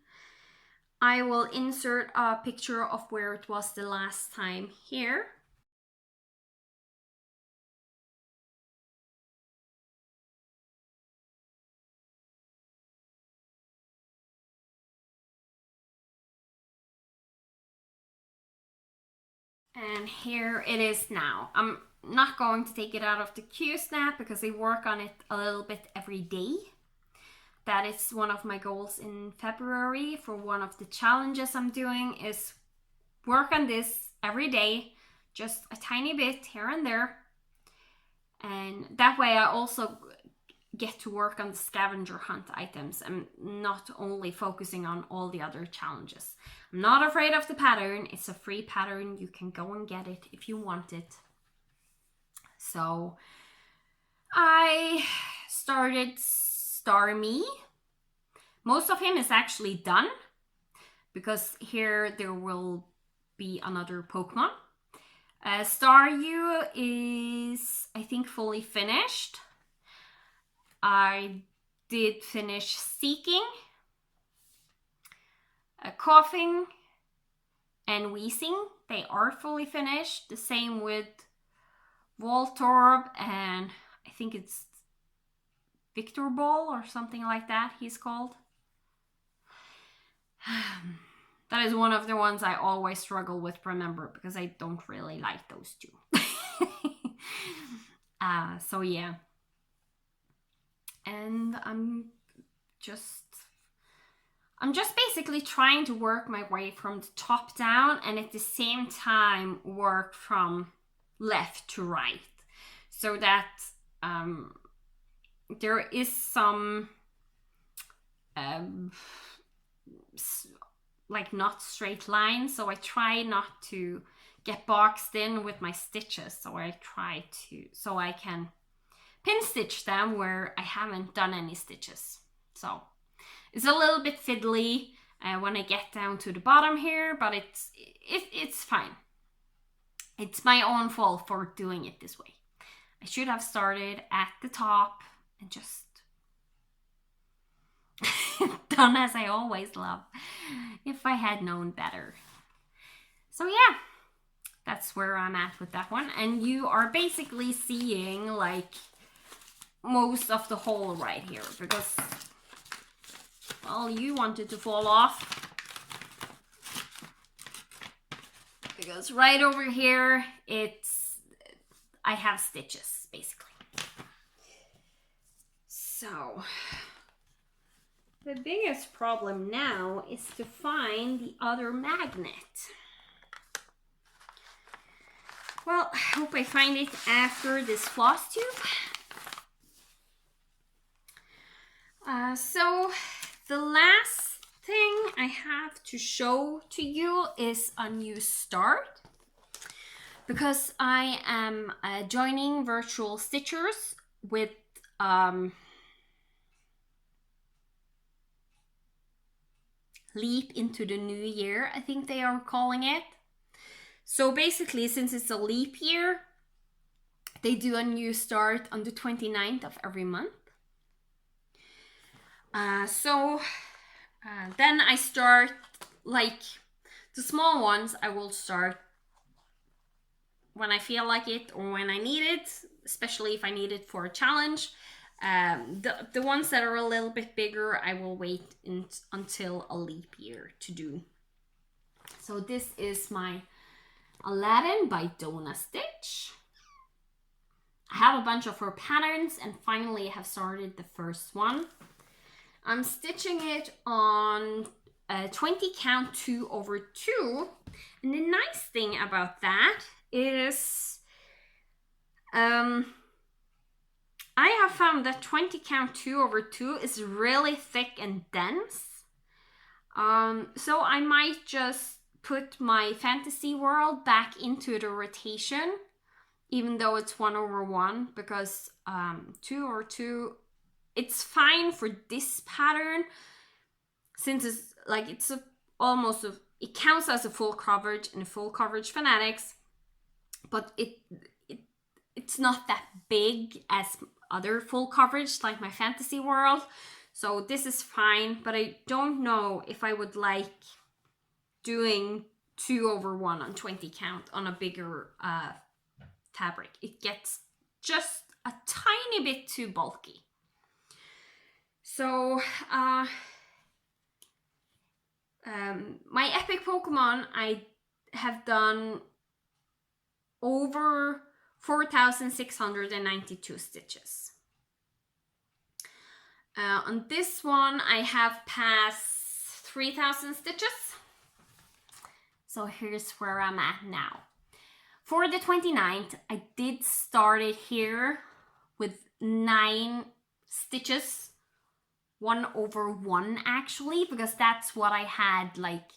I will insert a picture of where it was the last time here. And here it is now. I'm not going to take it out of the Q-snap because I work on it a little bit every day. That is one of my goals in February for one of the challenges I'm doing is work on this every day, just a tiny bit here and there. And that way I also get to work on the scavenger hunt items and not only focusing on all the other challenges. I'm not afraid of the pattern. It's a free pattern. You can go and get it if you want it. So I started Starmie. Most of him is actually done because here there will be another Pokemon. Staryu is, I think, fully finished. I did finish Seeking, Coughing, and Wheezing. They are fully finished. The same with Voltorb and I think it's Victor Ball or something like that he's called. That is one of the ones I always struggle with remember because I don't really like those two. So yeah. And I'm just basically trying to work my way from the top down and at the same time work from left to right so that there is some like not straight lines, so I try not to get boxed in with my stitches, so I can pin stitch them where I haven't done any stitches. So it's a little bit fiddly when I get down to the bottom here, but it's fine. It's my own fault for doing it this way. I should have started at the top and just Done as I always love. If I had known better. So yeah, that's where I'm at with that one. And you are basically seeing like most of the hole right here because, well, you wanted to fall off. Because right over here, I have stitches basically. So the biggest problem now is to find the other magnet. Well, I hope I find it after this floss tube. So the last thing I have to show to you is a new start. Because I am joining Virtual Stitchers with Leap into the New Year, I think they are calling it. So basically, since it's a leap year, they do a new start on the 29th of every month. Then I start, like, the small ones I will start when I feel like it or when I need it, especially if I need it for a challenge. The ones that are a little bit bigger, I will wait until a leap year to do. So this is my Aladdin by Donna Stitch. I have a bunch of her patterns and finally I have started the first one. I'm stitching it on 20 count 2/2, and the nice thing about that is I have found that 20 count 2/2 is really thick and dense. So I might just put my fantasy world back into the rotation, even though it's 1/1, because 2/2, it's fine for this pattern since it's like it counts as a full coverage in full coverage fanatics, but it's not that big as other full coverage like my fantasy world. So this is fine, but I don't know if I would like doing 2/1 on 20 count on a bigger fabric. It gets just a tiny bit too bulky. So my epic Pokemon, I have done over 4,692 stitches. On this one, I have passed 3,000 stitches. So here's where I'm at now. For the 29th, I did start it here with 9 stitches, 1/1 actually, because that's what I had. Like,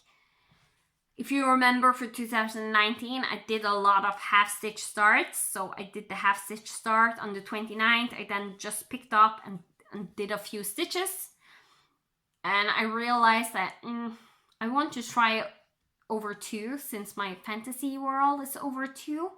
if you remember, for 2019, I did a lot of half stitch starts. So I did the half stitch start on the 29th. I then just picked up and did a few stitches. And I realized that I want to try over 2 since my fantasy world is over 2.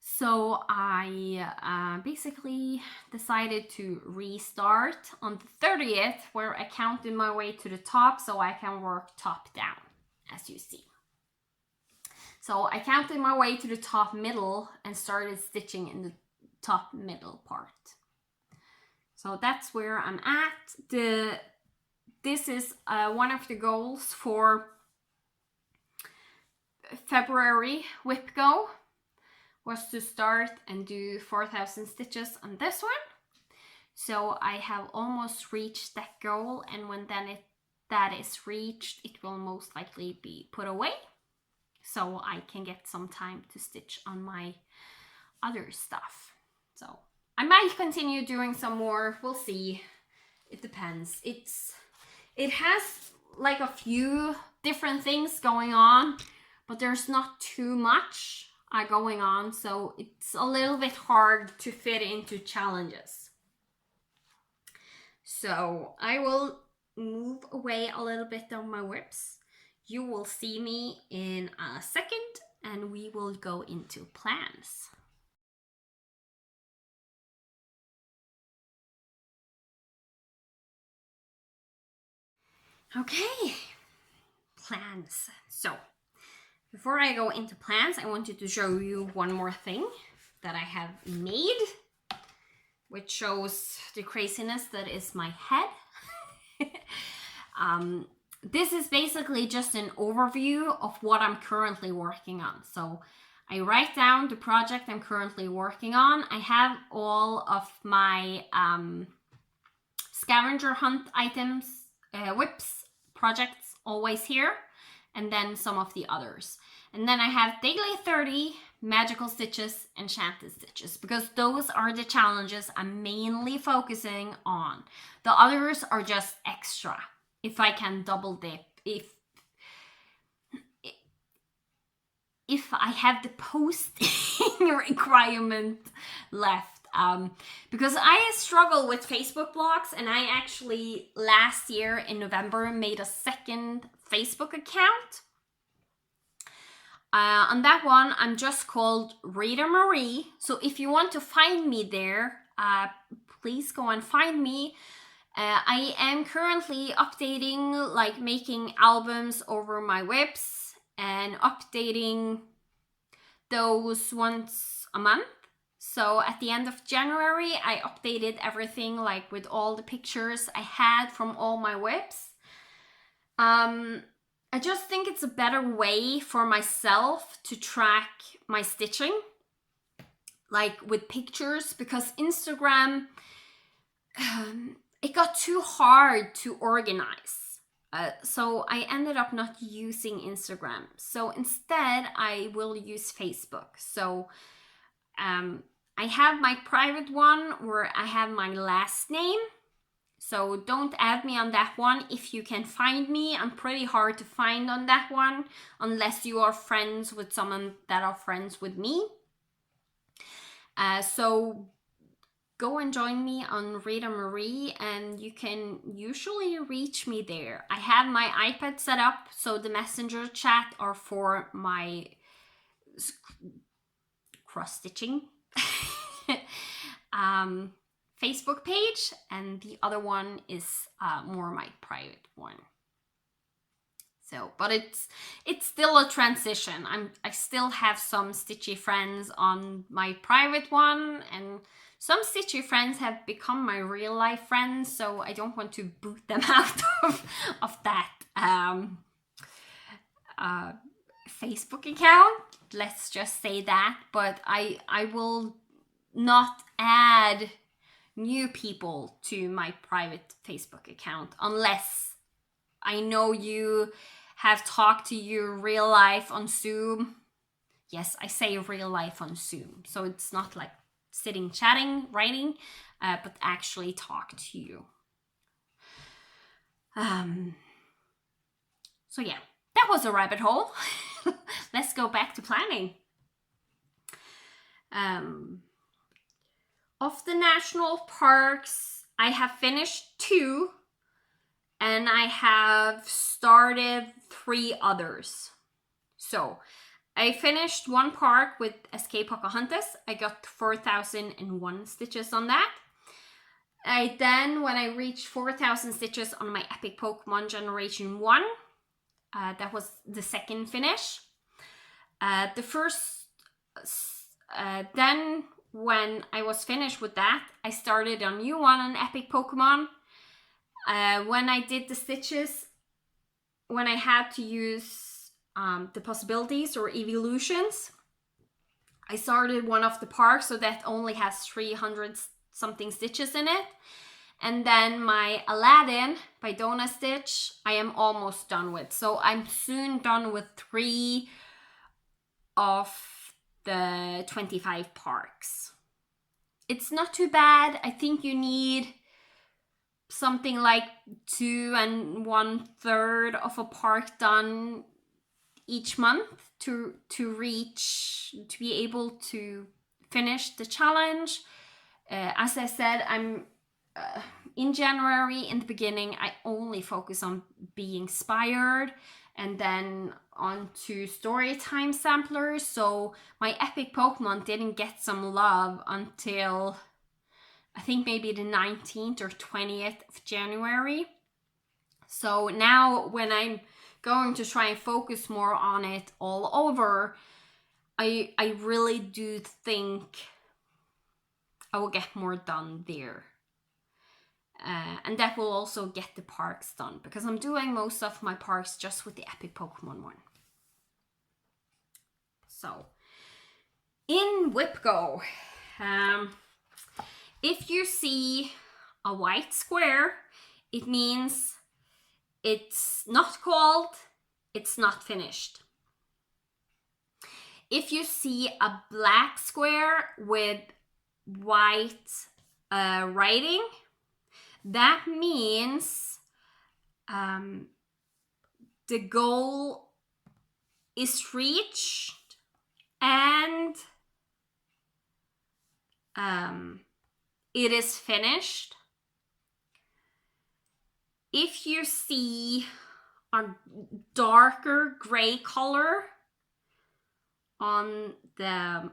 So I basically decided to restart on the 30th, where I counted my way to the top so I can work top down, as you see. So I counted my way to the top middle and started stitching in the top middle part. So that's where I'm at. This is one of the goals for February Whip Go, was to start and do 4,000 stitches on this one. So I have almost reached that goal, and when that is reached, it will most likely be put away, so I can get some time to stitch on my other stuff. So I might continue doing some more, we'll see. It depends. It has like a few different things going on, but there's not too much going on, so it's a little bit hard to fit into challenges. So I will move away a little bit on my whips. You will see me in a second and we will go into plans. Okay, plans. So before I go into plans, I wanted to show you one more thing that I have made, which shows the craziness that is my head. This is basically just an overview of what I'm currently working on. So I write down the project I'm currently working on. I have all of my scavenger hunt items, whips, projects always here, and then some of the others. And then I have daily 30, magical stitches, enchanted stitches, because those are the challenges I'm mainly focusing on. The others are just extra. If I can double dip, if I have the posting requirement left. Because I struggle with Facebook blogs, and I actually last year in November made a second Facebook account. On that one, I'm just called Reader Marie. So if you want to find me there, please go and find me. I am currently updating, like making albums over my whips and updating those once a month. So at the end of January, I updated everything, like with all the pictures I had from all my whips. I just think it's a better way for myself to track my stitching, like with pictures, because Instagram, it got too hard to organize. So I ended up not using Instagram. So instead, I will use Facebook. So I have my private one where I have my last name. So don't add me on that one if you can find me. I'm pretty hard to find on that one unless you are friends with someone that are friends with me. So go and join me on Reader Marie, and you can usually reach me there. I have my iPad set up, so the messenger chat are for my cross-stitching Facebook page, and the other one is more my private one. So, but it's still a transition. I still have some stitchy friends on my private one, and some stitchy friends have become my real life friends, so I don't want to boot them out of that Facebook account. Let's just say that. But I will not add new people to my private Facebook account unless I know you have talked to you real life on Zoom. Yes, I say real life on Zoom. So it's not like sitting, chatting, writing, but actually talk to you. So yeah, that was a rabbit hole. Let's go back to planning. Of the national parks, I have finished 2, and I have started 3 others. So I finished one park with Escape Pocahontas. I got 4,001 stitches on that. Then when I reached 4,000 stitches on my Epic Pokemon Generation 1, that was the second finish. The first, then when I was finished with that, I started a new one on Epic Pokemon. When I did the stitches, when I had to use the possibilities or evolutions, I started one of the parks, so that only has 300 something stitches in it. And then my Aladdin by Donna Stitch, I am almost done with. So I'm soon done with 3 of the 25 parks. It's not too bad. I think you need something like 2 1/3 of a park done each month to be able to finish the challenge. As I said, I'm in January, in the beginning, I only focus on being inspired and then on to Storytime samplers. So my Epic Pokemon didn't get some love until I think maybe the 19th or 20th of January. So now when I'm going to try and focus more on it all over, I really do think I will get more done there. And that will also get the parks done, because I'm doing most of my parks just with the Epic Pokemon one. So, in WhipGo, if you see a white square, it means it's not called, it's not finished. If you see a black square with white writing, that means the goal is reached and it is finished. If you see a darker gray color on the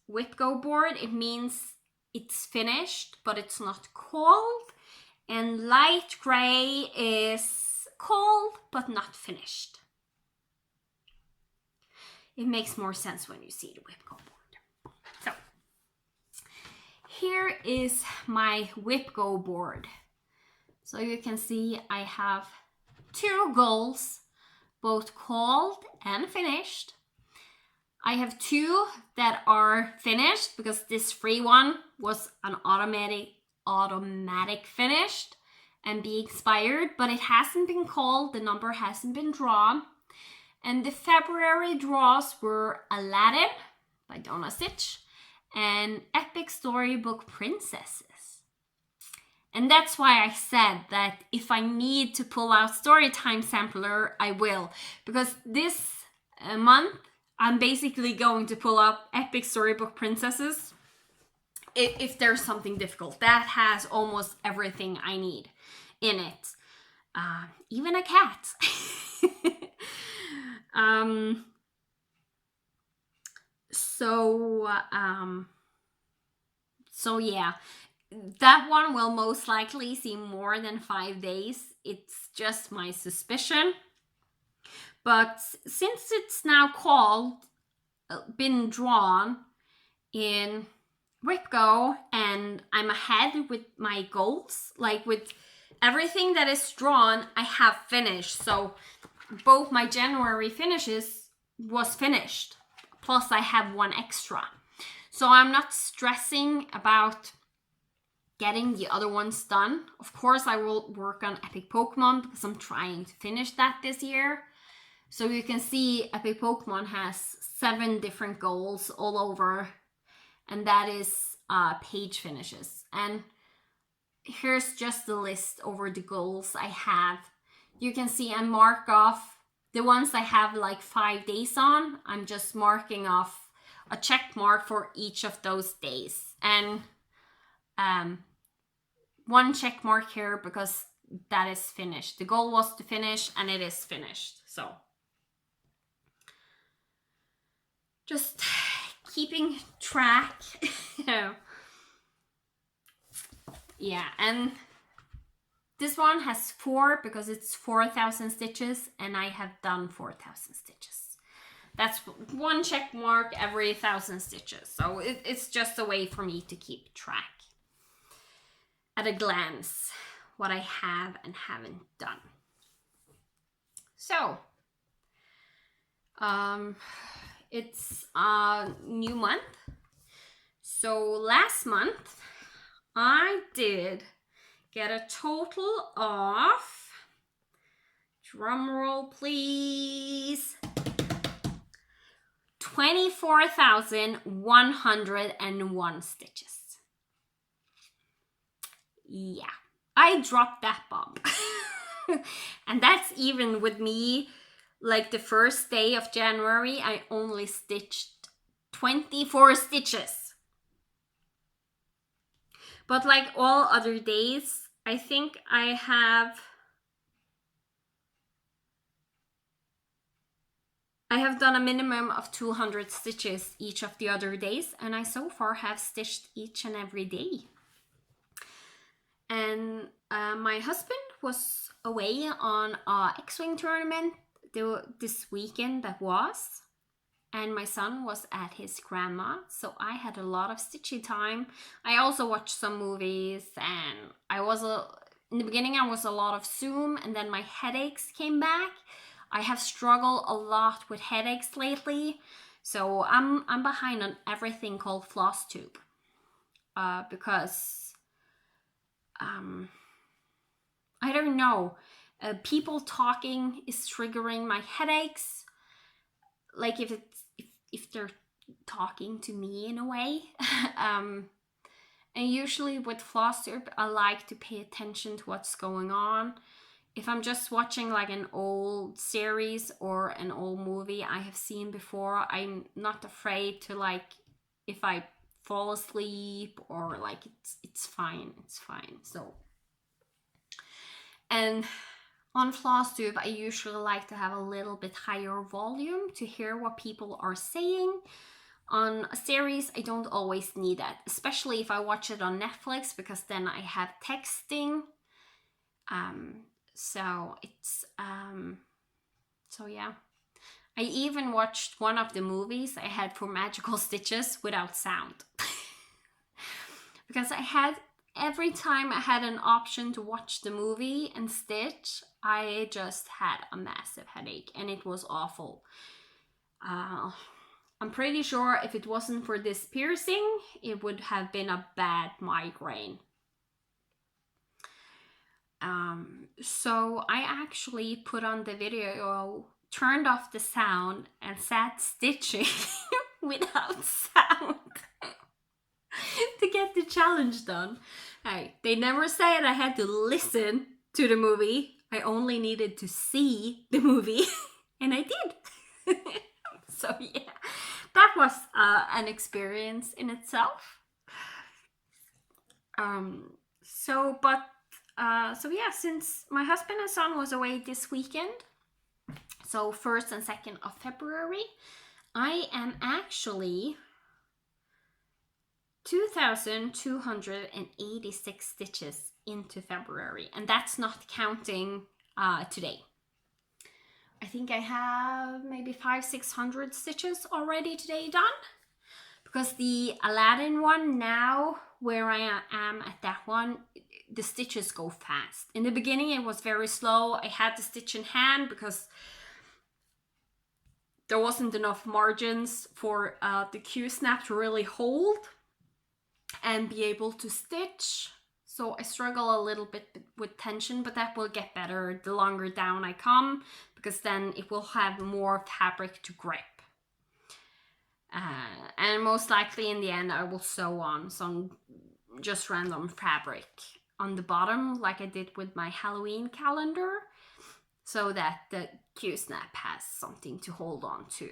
WhipGo board, it means it's finished, but it's not called. And light gray is called, but not finished. It makes more sense when you see the WhipGo board. So, here is my WhipGo board. So you can see I have 2 goals, both called and finished. I have 2 that are finished because this free one was an automatic finished and be expired, but it hasn't been called, the number hasn't been drawn. And the February draws were Aladdin by Donna Stitch and Epic Storybook Princesses. And that's why I said that if I need to pull out Storytime Sampler, I will. Because this month, I'm basically going to pull up Epic Storybook Princesses if there's something difficult. That has almost everything I need in it. Even a cat. So yeah, that one will most likely see more than 5 days. It's just my suspicion. But since it's now been drawn in WhipGo, and I'm ahead with my goals, like with everything that is drawn, I have finished. So both my January finishes was finished. Plus I have 1 extra. So I'm not stressing about getting the other ones done. Of course, I will work on Epic Pokemon because I'm trying to finish that this year. So you can see Epic Pokemon has 7 different goals all over, and that is page finishes. And here's just the list over the goals I have. You can see I mark off the ones I have like 5 days on. I'm just marking off a check mark for each of those days. And 1 check mark here because that is finished. The goal was to finish and it is finished. So just keeping track. Yeah, and this one has 4 because it's 4,000 stitches and I have done 4,000 stitches. That's 1 check mark every 1,000 stitches. So it's just a way for me to keep track at a glance what I have and haven't done. So, it's a new month. So last month I did get a total of, drumroll please, 24,101 stitches. Yeah, I dropped that bomb. And that's even with me, like the first day of January, I only stitched 24 stitches. But like all other days, I think I have done a minimum of 200 stitches each of the other days, and I so far have stitched each and every day. And my husband was away on a X-Wing tournament this weekend that was. And my son was at his grandma, so I had a lot of stitchy time. I also watched some movies, and in the beginning I was a lot of Zoom, and then my headaches came back. I have struggled a lot with headaches lately, so I'm behind on everything called Flosstube, because I don't know, people talking is triggering my headaches. Like if they're talking to me in a way. And usually with Flosstube, I like to pay attention to what's going on. If I'm just watching like an old series or an old movie I have seen before, I'm not afraid to, like, if I fall asleep or like it's fine. So, and on Flosstube, I usually like to have a little bit higher volume to hear what people are saying. On a series, I don't always need that, especially if I watch it on Netflix, because then I have texting. So yeah. I even watched one of the movies I had for Magical Stitches without sound. Because every time I had an option to watch the movie and stitch, I just had a massive headache, and it was awful. I'm pretty sure if it wasn't for this piercing, it would have been a bad migraine. So I actually put on the video, turned off the sound, and sat stitching without sound to get the challenge done. Hey, they never said I had to listen to the movie. I only needed to see the movie, and I did. So yeah, that was an experience in itself. So yeah, since my husband and son was away this weekend, so 1st and 2nd of February, I am actually 2,286 stitches into February, and that's not counting today. I think I have maybe 500-600 stitches already today done, because the Aladdin one now, where I am at that one, the stitches go fast. In the beginning it was very slow. I had to stitch in hand because there wasn't enough margins for the Q-snap to really hold and be able to stitch. So I struggle a little bit with tension, but that will get better the longer down I come, because then it will have more fabric to grip. And most likely in the end I will sew on some just random fabric on the bottom, like I did with my Halloween calendar, so that the Q-snap has something to hold on to.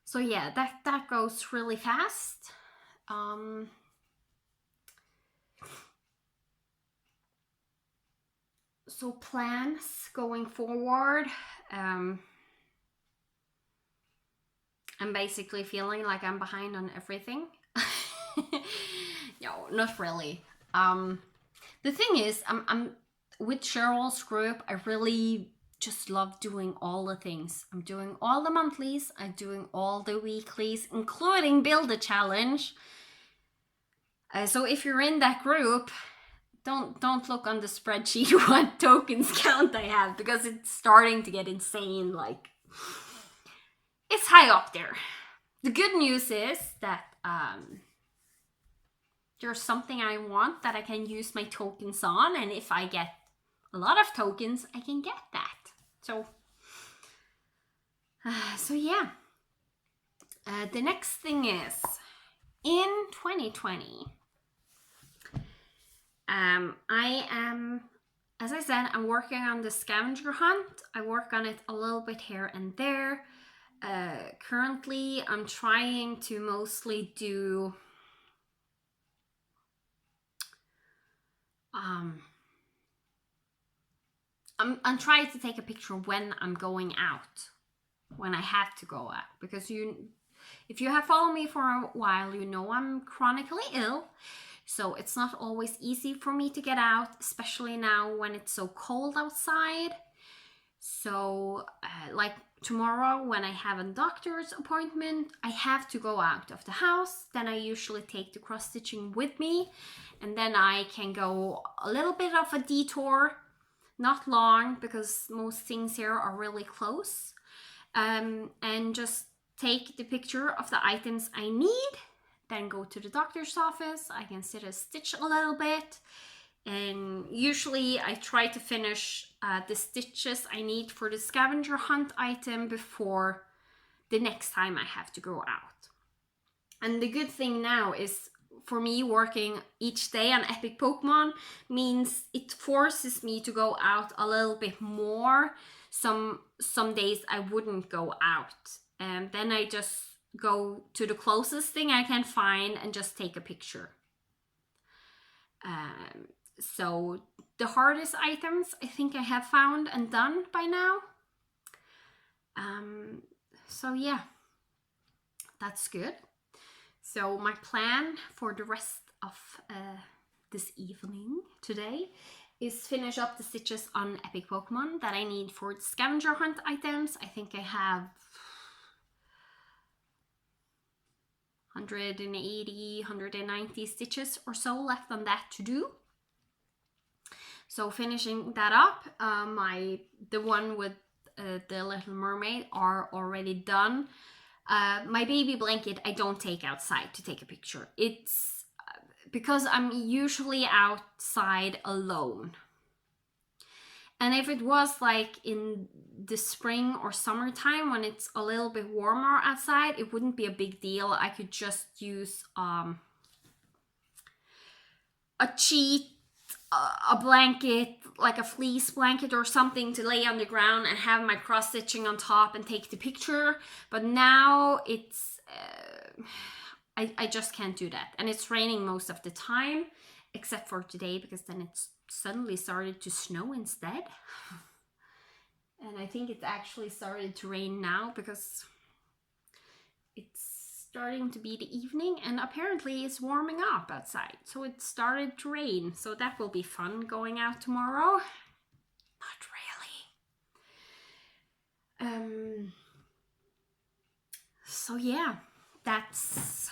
So yeah, that goes really fast. So plans going forward. I'm basically feeling like I'm behind on everything. No, not really. The thing is, I'm with Cheryl's group. I really just love doing all the things. I'm doing all the monthlies. I'm doing all the weeklies, including Build a Challenge. So if you're in that group, don't look on the spreadsheet what tokens count I have, because it's starting to get insane. Like, it's high up there. The good news is that there's something I want that I can use my tokens on, and if I get a lot of tokens, I can get that. So yeah. The next thing is, in 2020, I am, as I said, I'm working on the scavenger hunt. I work on it a little bit here and there. Currently, I'm trying to mostly do I'm trying to take a picture when I'm going out, when I have to go out, because If you have followed me for a while, you know I'm chronically ill. So it's not always easy for me to get out, especially now when it's so cold outside. So like tomorrow when I have a doctor's appointment, I have to go out of the house. Then I usually take the cross stitching with me, and then I can go a little bit of a detour, not long because most things here are really close, and just take the picture of the items I need, then go to the doctor's office. I can sit and stitch a little bit, and usually I try to finish the stitches I need for the scavenger hunt item before the next time I have to go out. And the good thing now is, for me, working each day on Epic Pokemon means it forces me to go out a little bit more. Some days I wouldn't go out, and then I just go to the closest thing I can find and just take a picture. So the hardest items I think I have found and done by now. So yeah, that's good. So my plan for the rest of this evening today is finish up the stitches on Epic Pokemon that I need for the scavenger hunt items. I think I have 180, 190 stitches or so left on that to do. So finishing that up, the one with the Little Mermaid are already done. My baby blanket I don't take outside to take a picture. It's because I'm usually outside alone. And if it was like in the spring or summertime when it's a little bit warmer outside, it wouldn't be a big deal. I could just use a sheet, a blanket, like a fleece blanket or something to lay on the ground and have my cross stitching on top and take the picture. But now it's I just can't do that, and it's raining most of the time except for today, because then it's suddenly started to snow instead. And I think it's actually started to rain now because it's starting to be the evening, and apparently it's warming up outside, so it started to rain. So that will be fun going out tomorrow. Not really. So yeah, that's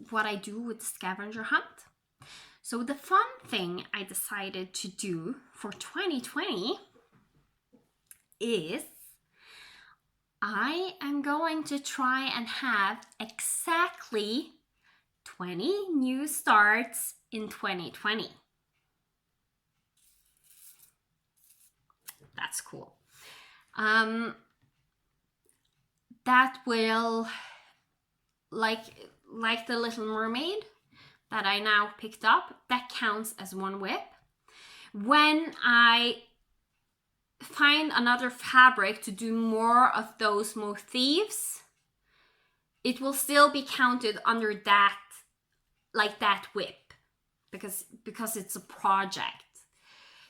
what I do with the scavenger hunt. So the fun thing I decided to do for 2020 is I am going to try and have exactly 20 new starts in 2020. That's cool. That will, like the Little Mermaid that I now picked up, that counts as one whip. When I find another fabric to do more of those motifs, it will still be counted under that, like that whip, because it's a project.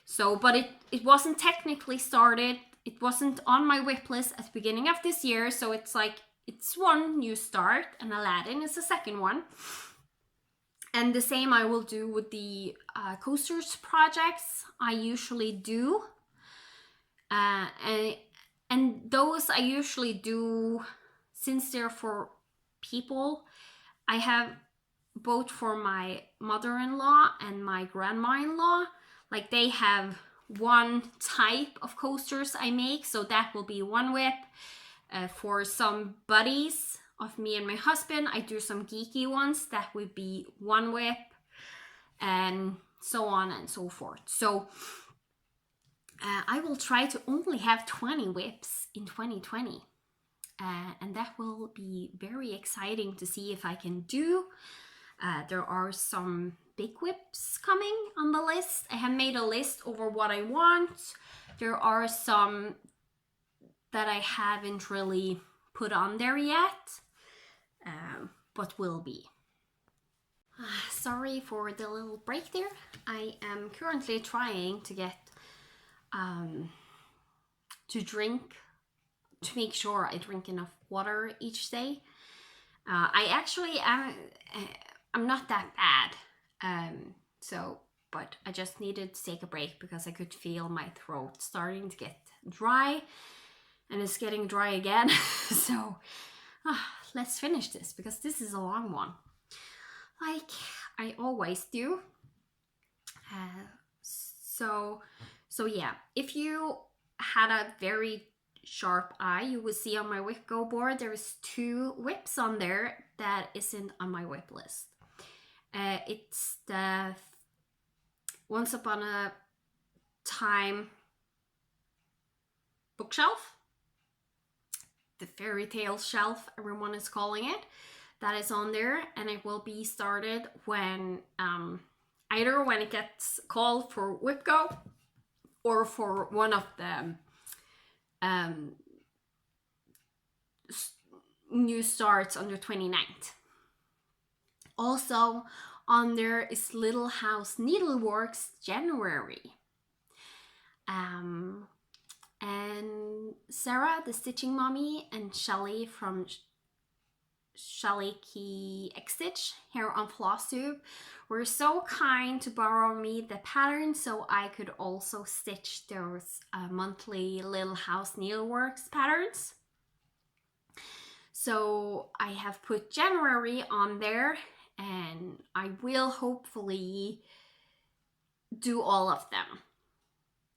So, but it wasn't technically started. It wasn't on my whip list at the beginning of this year. So it's like, it's one new start, and Aladdin is the second one. And the same I will do with the coasters projects I usually do. And those I usually do, since they're for people, I have both for my mother-in-law and my grandma-in-law, like they have one type of coasters I make, so that will be one whip. For some buddies of me and my husband, I do some geeky ones, that would be one whip, and so on and so forth. So I will try to only have 20 whips in 2020, and that will be very exciting to see if I can do. There are some big whips coming on the list. I have made a list over what I want. There are some that I haven't really put on there yet, but will be. Sorry for the little break there. I am currently trying to get to drink to make sure I drink enough water each day. I actually am. I'm not that bad. But I just needed to take a break because I could feel my throat starting to get dry, and it's getting dry again. So let's finish this because this is a long one, like I always do. So yeah, if you had a very sharp eye, you will see on my whip go board there is 2 whips on there that isn't on my whip list. It's the Once Upon a Time bookshelf, the fairy tale shelf everyone is calling it, that is on there, and it will be started when either when it gets called for whip go or for one of the new starts on the 29th. Also on there is Little House Needleworks January. And Sarah, the stitching mommy, and Shelly from Shelly Key X-Stitch here on Flosstube were so kind to borrow me the pattern so I could also stitch those monthly Little House Needleworks patterns. So I have put January on there, and I will hopefully do all of them.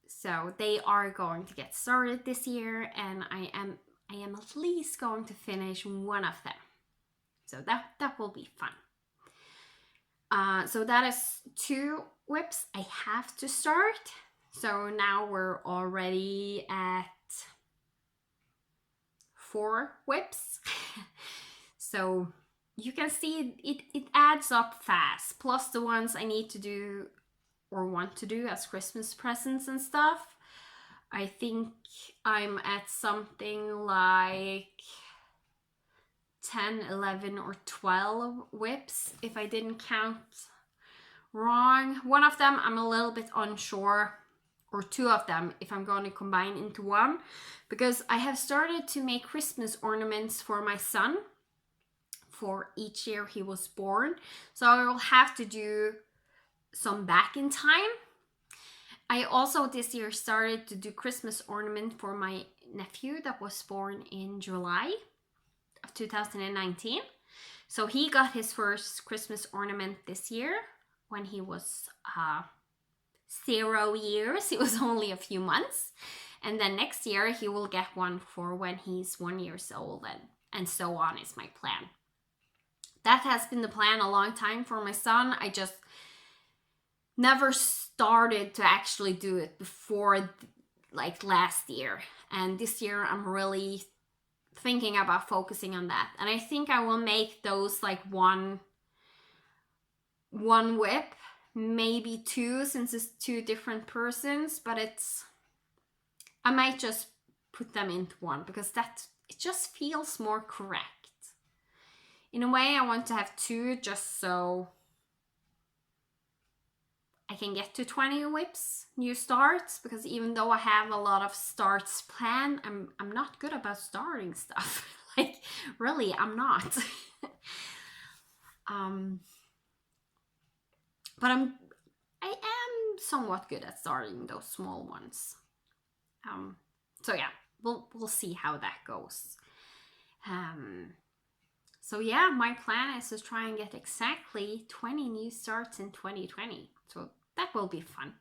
So they are going to get started this year, and I am at least going to finish one of them. So that will be fun. So that is 2 whips I have to start. So now we're already at 4 whips. So you can see it adds up fast, plus the ones I need to do or want to do as Christmas presents and stuff. I think I'm at something like 10, 11 or 12 whips if I didn't count wrong. One of them I'm a little bit unsure, or 2 of them if I'm going to combine into one, because I have started to make Christmas ornaments for my son for each year he was born. So I will have to do some back in time. I also this year started to do Christmas ornament for my nephew that was born in July of 2019. So he got his first Christmas ornament this year when he was 0 years. It was only a few months. And then next year he will get one for when he's 1 year old, and so on is my plan. That has been the plan a long time for my son. I just never started to actually do it before like last year. And this year I'm really thinking about focusing on that. And I think I will make those like one whip, maybe 2, since it's 2 different persons, but I might just put them into one because it just feels more correct. In a way, I want to have 2 just so I can get to 20 whips, new starts, because even though I have a lot of starts planned, I'm not good about starting stuff. Like, really, I'm not. But I am somewhat good at starting those small ones. So yeah, we'll see how that goes. So yeah, my plan is to try and get exactly 20 new starts in 2020. So that will be fun.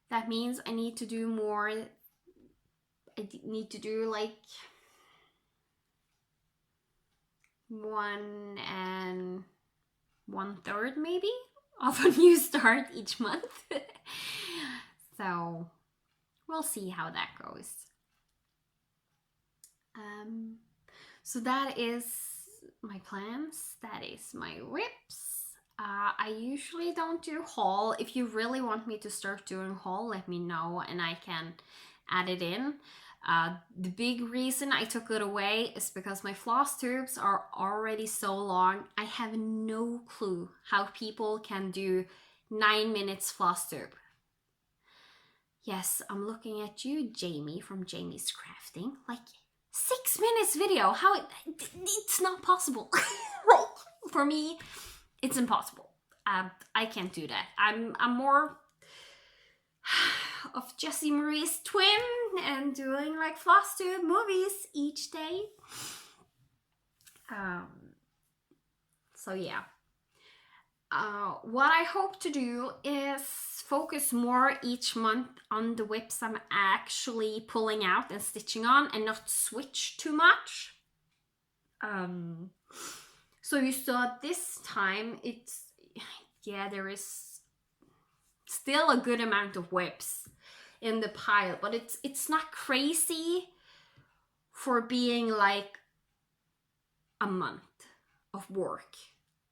That means I need to do more. I need to do like 1 1/3 maybe of a new start each month. So we'll see how that goes. So that is my plans. That is my whips. I usually don't do haul. If you really want me to start doing haul, let me know and I can add it in. The big reason I took it away is because my floss tubes are already so long. I have no clue how people can do 9 minutes floss tube. Yes, I'm looking at you, Jamie from Jamie's Crafting. Like 6 minutes video. How it's not possible. For me, it's impossible. I can't do that. I'm more of Jessie Marie's twin and doing like Flosstube movies each day. So yeah. What I hope to do is focus more each month on the whips I'm actually pulling out and stitching on, and not switch too much. So you saw this time, there is still a good amount of whips in the pile, but it's not crazy for being like a month of work.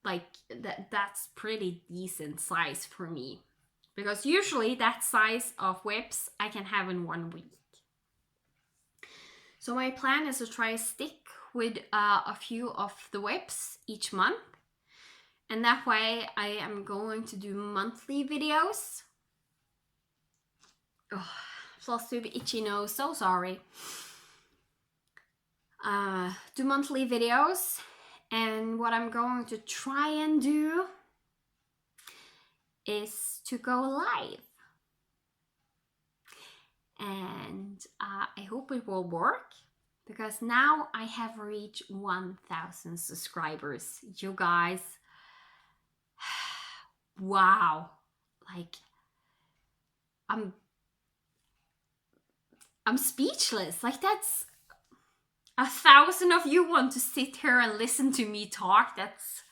Like that's pretty decent size for me, because usually that size of whips I can have in 1 week. So my plan is to try to stick with a few of the whips each month, and that way I am going to do monthly videos. Oh, Flosstube itchy nose, so sorry. Do monthly videos, and what I'm going to try and do is to go live. And I hope it will work, because now I have reached 1,000 subscribers. You guys, wow. Like, I'm speechless. Like, that's 1,000 of you want to sit here and listen to me talk. That's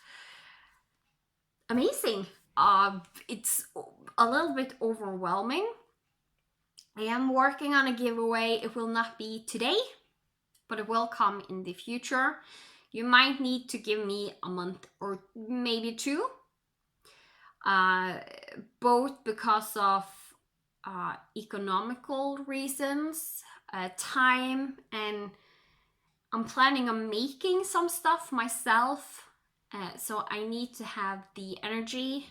amazing. It's a little bit overwhelming. I am working on a giveaway. It will not be today, but it will come in the future. You might need to give me a month or maybe 2, both because of economical reasons, time, and I'm planning on making some stuff myself, so I need to have the energy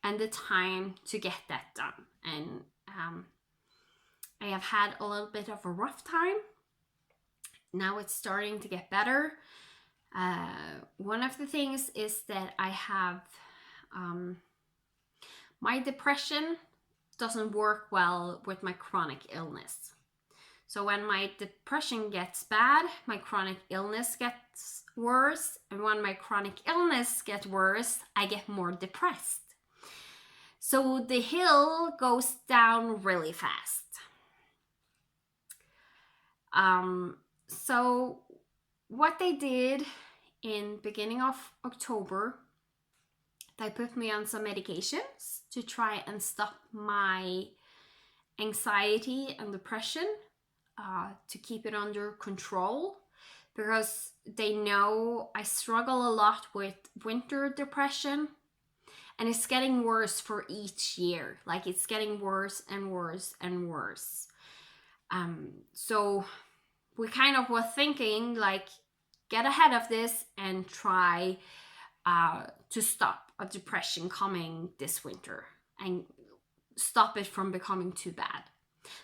and the time to get that done. And I have had a little bit of a rough time. Now it's starting to get better. One of the things is that I have my depression doesn't work well with my chronic illness. So when my depression gets bad, my chronic illness gets worse. And when my chronic illness gets worse, I get more depressed. So the hill goes down really fast. So what they did in beginning of October, they put me on some medications to try and stop my anxiety and depression, to keep it under control, because they know I struggle a lot with winter depression, and it's getting worse for each year. Like, it's getting worse and worse and worse. So we kind of were thinking, like, get ahead of this and try to stop a depression coming this winter and stop it from becoming too bad.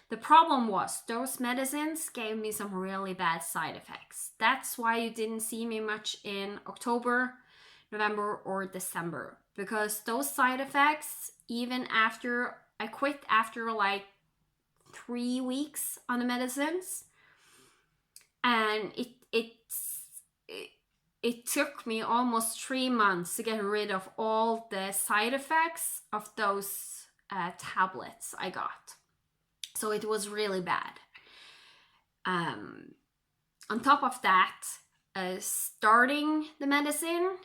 The problem was those medicines gave me some really bad side effects. That's why you didn't see me much in October, November, or December, because those side effects, even after I quit after like 3 weeks on the medicines, and it took me almost 3 months to get rid of all the side effects of those tablets I got. So it was really bad. On top of that, starting the medicine,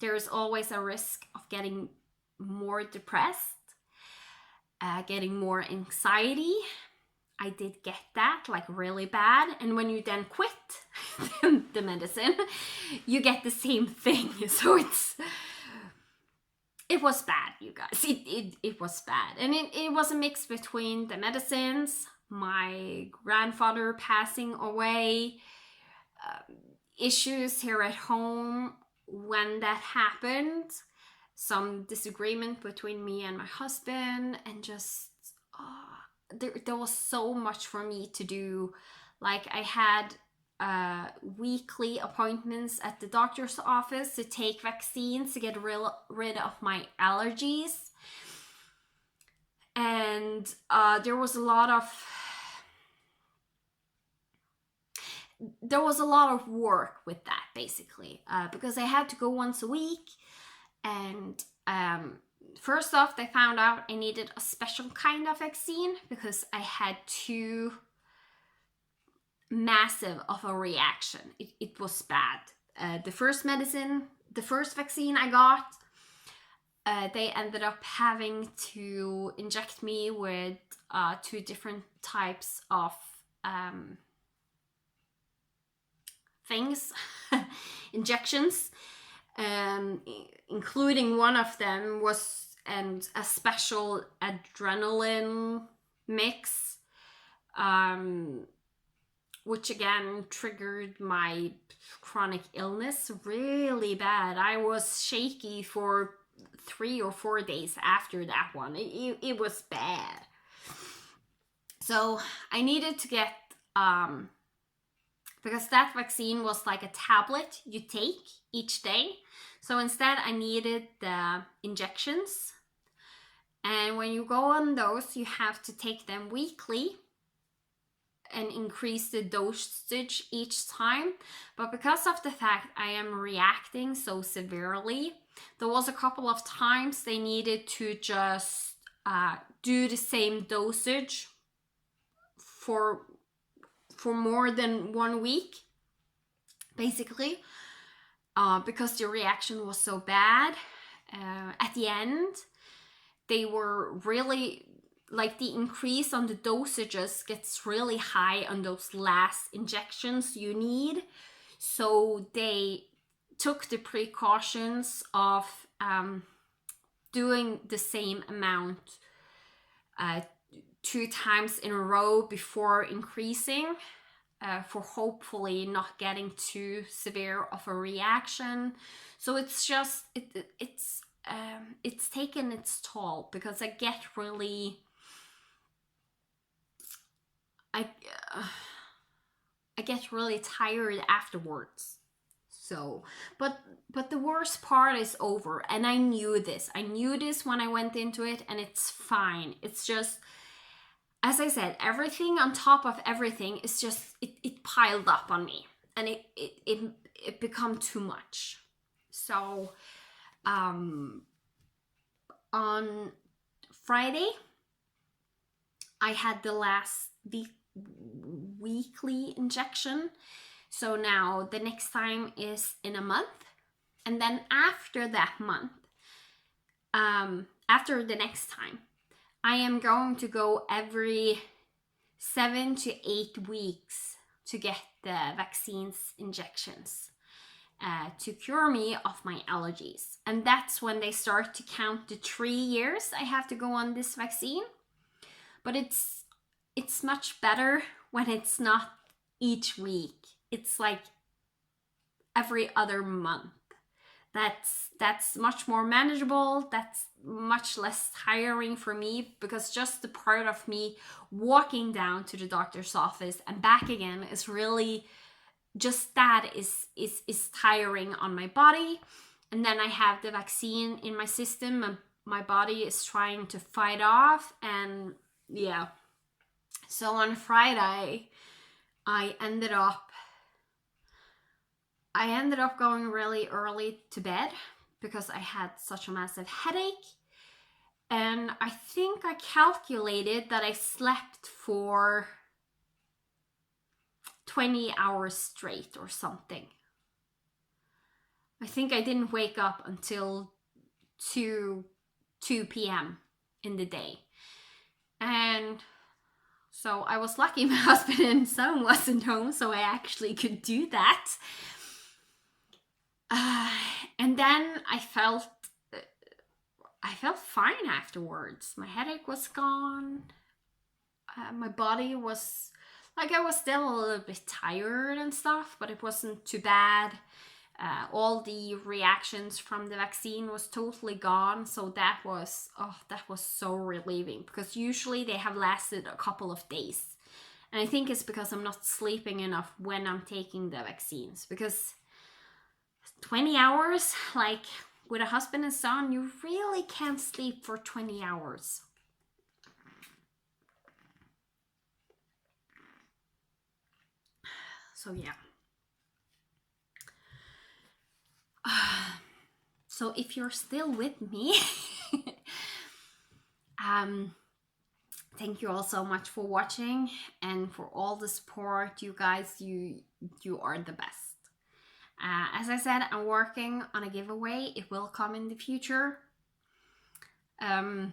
there is always a risk of getting more depressed, getting more anxiety. I did get that, like, really bad. And when you then quit the medicine, you get the same thing. So it was bad, you guys. It was bad. And it was a mix between the medicines, my grandfather passing away, issues here at home when that happened, some disagreement between me and my husband, and just there was so much for me to do. Like I had weekly appointments at the doctor's office to take vaccines to get rid of my allergies. And there was a lot of work with that, basically, because I had to go once a week. And first off, they found out I needed a special kind of vaccine because I had too massive of a reaction. It was bad. The first vaccine I got, they ended up having to inject me with 2 different types of things, injections, including one of them was a special adrenaline mix, which again triggered my chronic illness really bad. I was shaky for 3 or 4 days after that one. It was bad. So I needed to get, because that vaccine was like a tablet you take each day. So instead I needed the injections. And when you go on those, you have to take them weekly and increase the dosage each time. But because of the fact I am reacting so severely, there was a couple of times they needed to just do the same dosage for more than 1 week, basically, because the reaction was so bad. At the end, they were really, like, the increase on the dosages gets really high on those last injections you need. So they took the precautions of doing the same amount 2 times in a row before increasing, for hopefully not getting too severe of a reaction. So it's just it's taken its toll, because I get really tired afterwards. So, but the worst part is over, and I knew this when I went into it, and it's fine. It's just, as I said, everything on top of everything is just, it piled up on me, and it become too much. So on Friday I had the last weekly injection. So now the next time is in a month, and then after that month, after the next time, I am going to go every 7 to 8 weeks to get the vaccines injections, to cure me of my allergies. And that's when they start to count the 3 years I have to go on this vaccine. But it's much better when it's not each week. It's like every other month. That's much more manageable. That's much less tiring for me, because just the part of me walking down to the doctor's office and back again is really, just that is tiring on my body. And then I have the vaccine in my system, and my body is trying to fight off. And yeah, so on Friday I ended up going really early to bed because I had such a massive headache. And I think I calculated that I slept for 20 hours straight or something. I think I didn't wake up until 2 p.m. in the day. And so I was lucky my husband and son wasn't home, so I actually could do that. And then I felt fine afterwards. My headache was gone. My body was, like, I was still a little bit tired and stuff, but it wasn't too bad. All the reactions from the vaccine was totally gone, so that was so relieving, because usually they have lasted a couple of days. And I think it's because I'm not sleeping enough when I'm taking the vaccines, because 20 hours, like with a husband and son, you really can't sleep for 20 hours. So yeah. So if you're still with me, thank you all so much for watching and for all the support. You guys, you are the best. As I said, I'm working on a giveaway. It will come in the future. But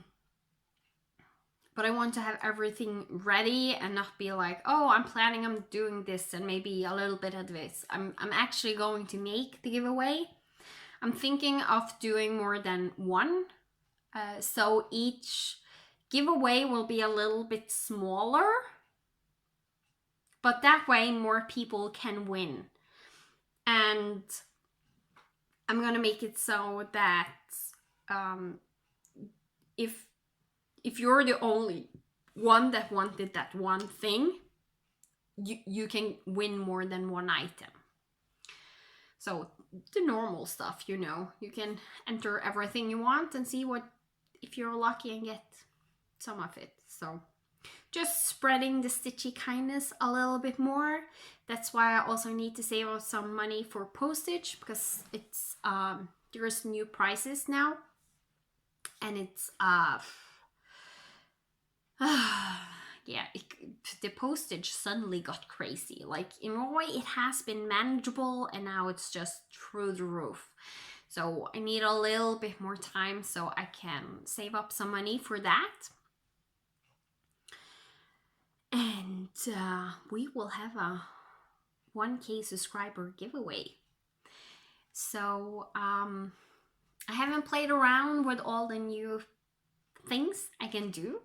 I want to have everything ready and not be like, oh, I'm planning on doing this and maybe a little bit of this. I'm actually going to make the giveaway. I'm thinking of doing more than one. So each giveaway will be a little bit smaller. But that way more people can win. And I'm going to make it so that if you're the only one that wanted that one thing, you can win more than one item. So the normal stuff, you know, you can enter everything you want and see what, if you're lucky, and get some of it. So just spreading the stitchy kindness a little bit more. That's why I also need to save up some money for postage, because it's there's new prices now, and it's yeah, the postage suddenly got crazy. Like in Norway it has been manageable, and now it's just through the roof. So I need a little bit more time so I can save up some money for that. And we will have a 1K subscriber giveaway. So I haven't played around with all the new things I can do.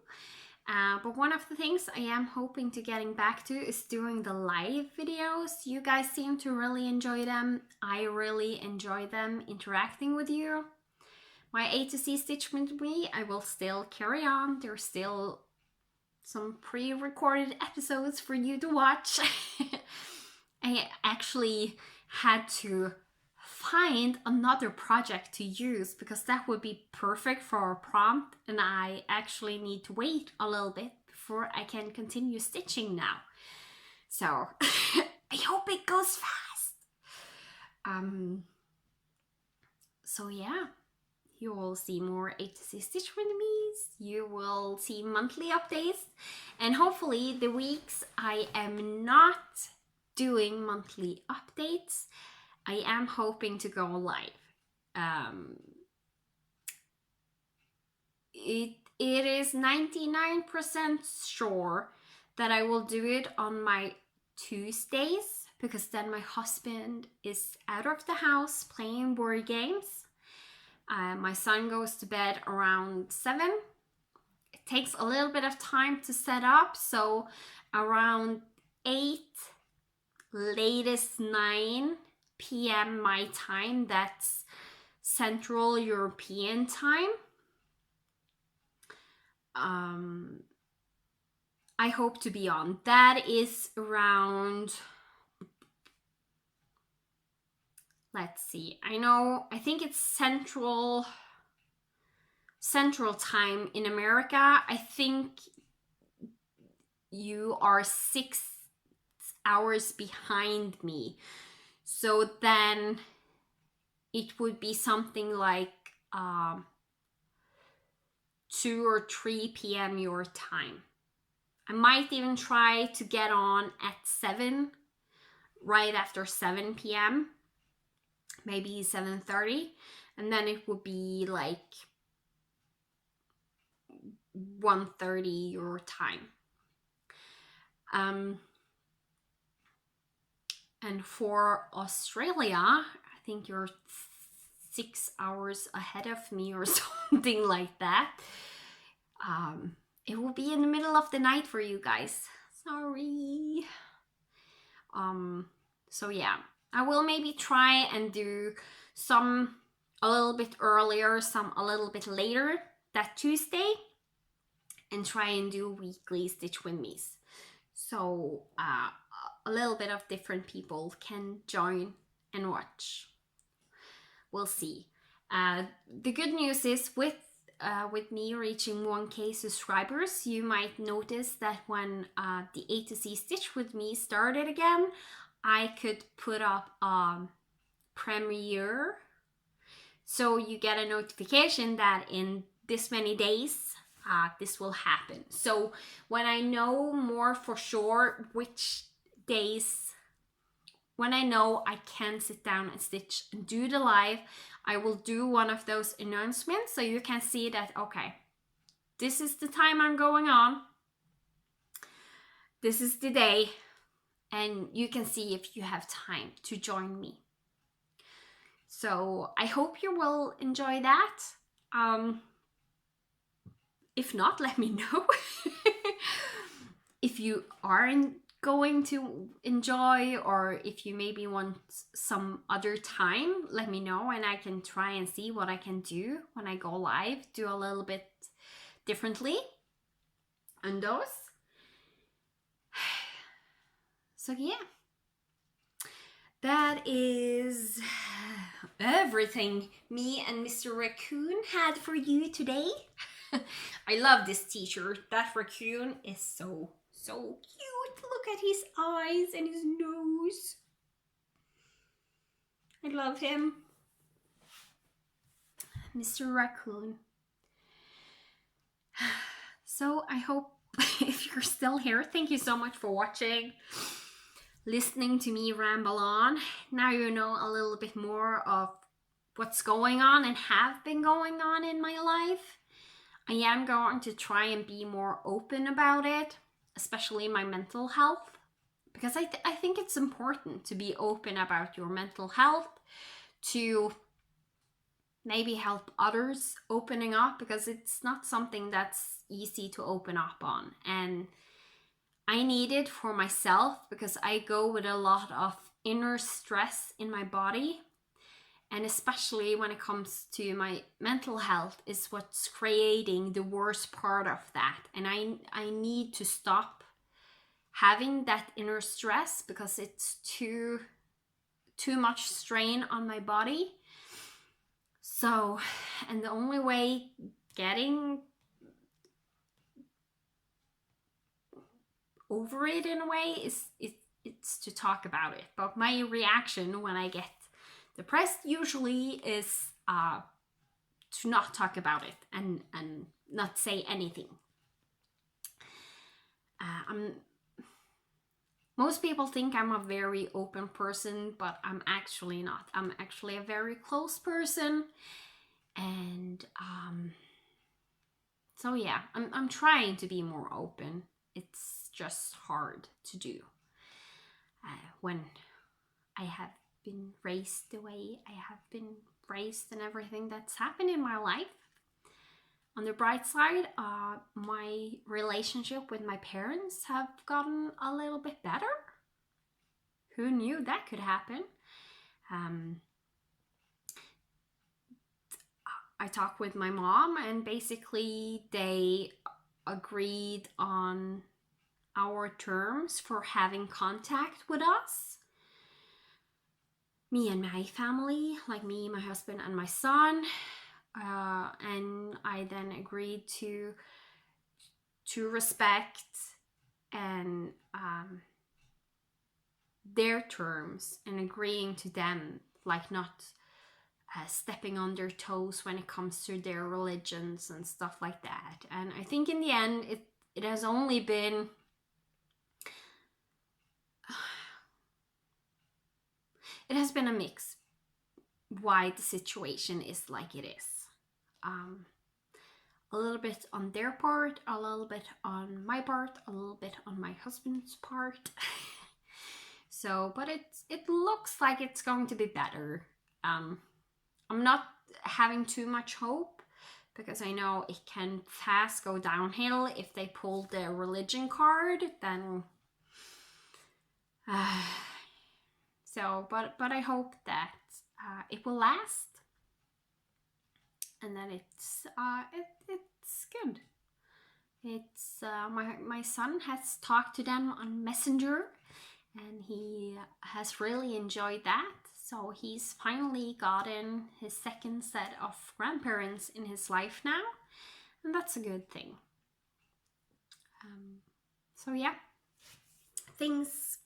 But one of the things I am hoping to getting back to is doing the live videos. You guys seem to really enjoy them. I really enjoy them, interacting with you. My A to Z Stitch with Me, I will still carry on. There's still some pre-recorded episodes for you to watch. I actually had to find another project to use, because that would be perfect for a prompt, and I actually need to wait a little bit before I can continue stitching now. So I hope it goes fast. So yeah, you will see more A to Z Stitch with Me. You will see monthly updates, and hopefully the weeks I am not doing monthly updates, I am hoping to go live. It is 99% sure that I will do it on my Tuesdays, because then my husband is out of the house playing board games. My son goes to bed around 7. It takes a little bit of time to set up, so around 8, latest 9 p.m. my time, that's Central European time. I hope to be on. That is around, let's see, I think it's Central time in America. I think you are 6 hours behind me. So then it would be something like 2 or 3 p.m. your time. I might even try to get on at 7, right after 7 p.m. Maybe 7:30, and then it would be like 1:30 your time. And for Australia, I think you're 6 hours ahead of me or something like that. It will be in the middle of the night for you guys. Sorry. So yeah, I will maybe try and do some a little bit earlier, some a little bit later that Tuesday, and try and do weekly Stitch with Me's. So a little bit of different people can join and watch. We'll see. The good news is with me reaching 1K subscribers, you might notice that when the A to Z Stitch with Me started again, I could put up premiere. So you get a notification that in this many days, this will happen. So when I know more for sure which days, when I know I can sit down and stitch and do the live, I will do one of those announcements so you can see that, okay, this is the time I'm going on. This is the day. And you can see if you have time to join me. So I hope you will enjoy that. If not, let me know. If you aren't going to enjoy, or if you maybe want some other time, let me know and I can try and see what I can do when I go live, do a little bit differently on those. So yeah, that is everything me and Mr. Raccoon had for you today. I love this t-shirt. That raccoon is so cute. Look at his eyes and his nose. I love him. Mr. Raccoon. So I hope if you're still here, thank you so much for watching, listening to me ramble on. Now you know a little bit more of what's going on and have been going on in my life. I am going to try and be more open about it, especially my mental health, because I think it's important to be open about your mental health, to maybe help others opening up, because it's not something that's easy to open up on. And I need it for myself because I go with a lot of inner stress in my body. And especially when it comes to my mental health is what's creating the worst part of that. And I need to stop having that inner stress because it's too much strain on my body. So, and the only way getting over it in a way is it's to talk about it. But my reaction when I get depressed usually is to not talk about it and not say anything. Most people think I'm a very open person, but I'm actually not. I'm actually a very close person, and so yeah, I'm trying to be more open. It's just hard to do when I have been raised the way I have been raised and everything that's happened in my life. On the bright side, my relationship with my parents have gotten a little bit better. Who knew that could happen? I talked with my mom and basically they agreed on our terms for having contact with us. Me and my family, like me, my husband, and my son. And I then agreed to respect and their terms and agreeing to them, like not stepping on their toes when it comes to their religions and stuff like that. And I think in the end, it has only been it has been a mix why the situation is like it is. A little bit on their part, a little bit on my part, a little bit on my husband's part. So, but it looks like it's going to be better. I'm not having too much hope because I know it can fast go downhill if they pull the religion card. Then, so So, but I hope that it will last, and that it's good. It's my son has talked to them on Messenger, and he has really enjoyed that. So he's finally gotten his second set of grandparents in his life now, and that's a good thing. So yeah, things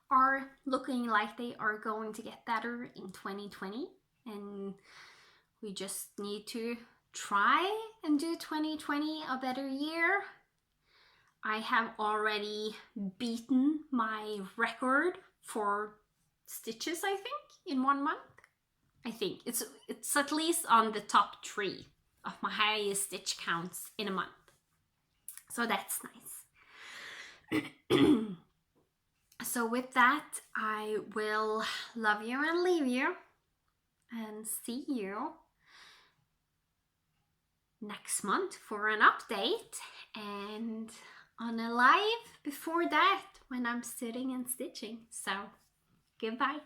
are looking like they are going to get better in 2020, and we just need to try and do 2020 a better year. I have already beaten my record for stitches, I think, in 1 month. I think it's at least on the top 3 of my highest stitch counts in a month. So that's nice. So with that, I will love you and leave you, and see you next month for an update, and on a live before that when I'm sitting and stitching. So goodbye.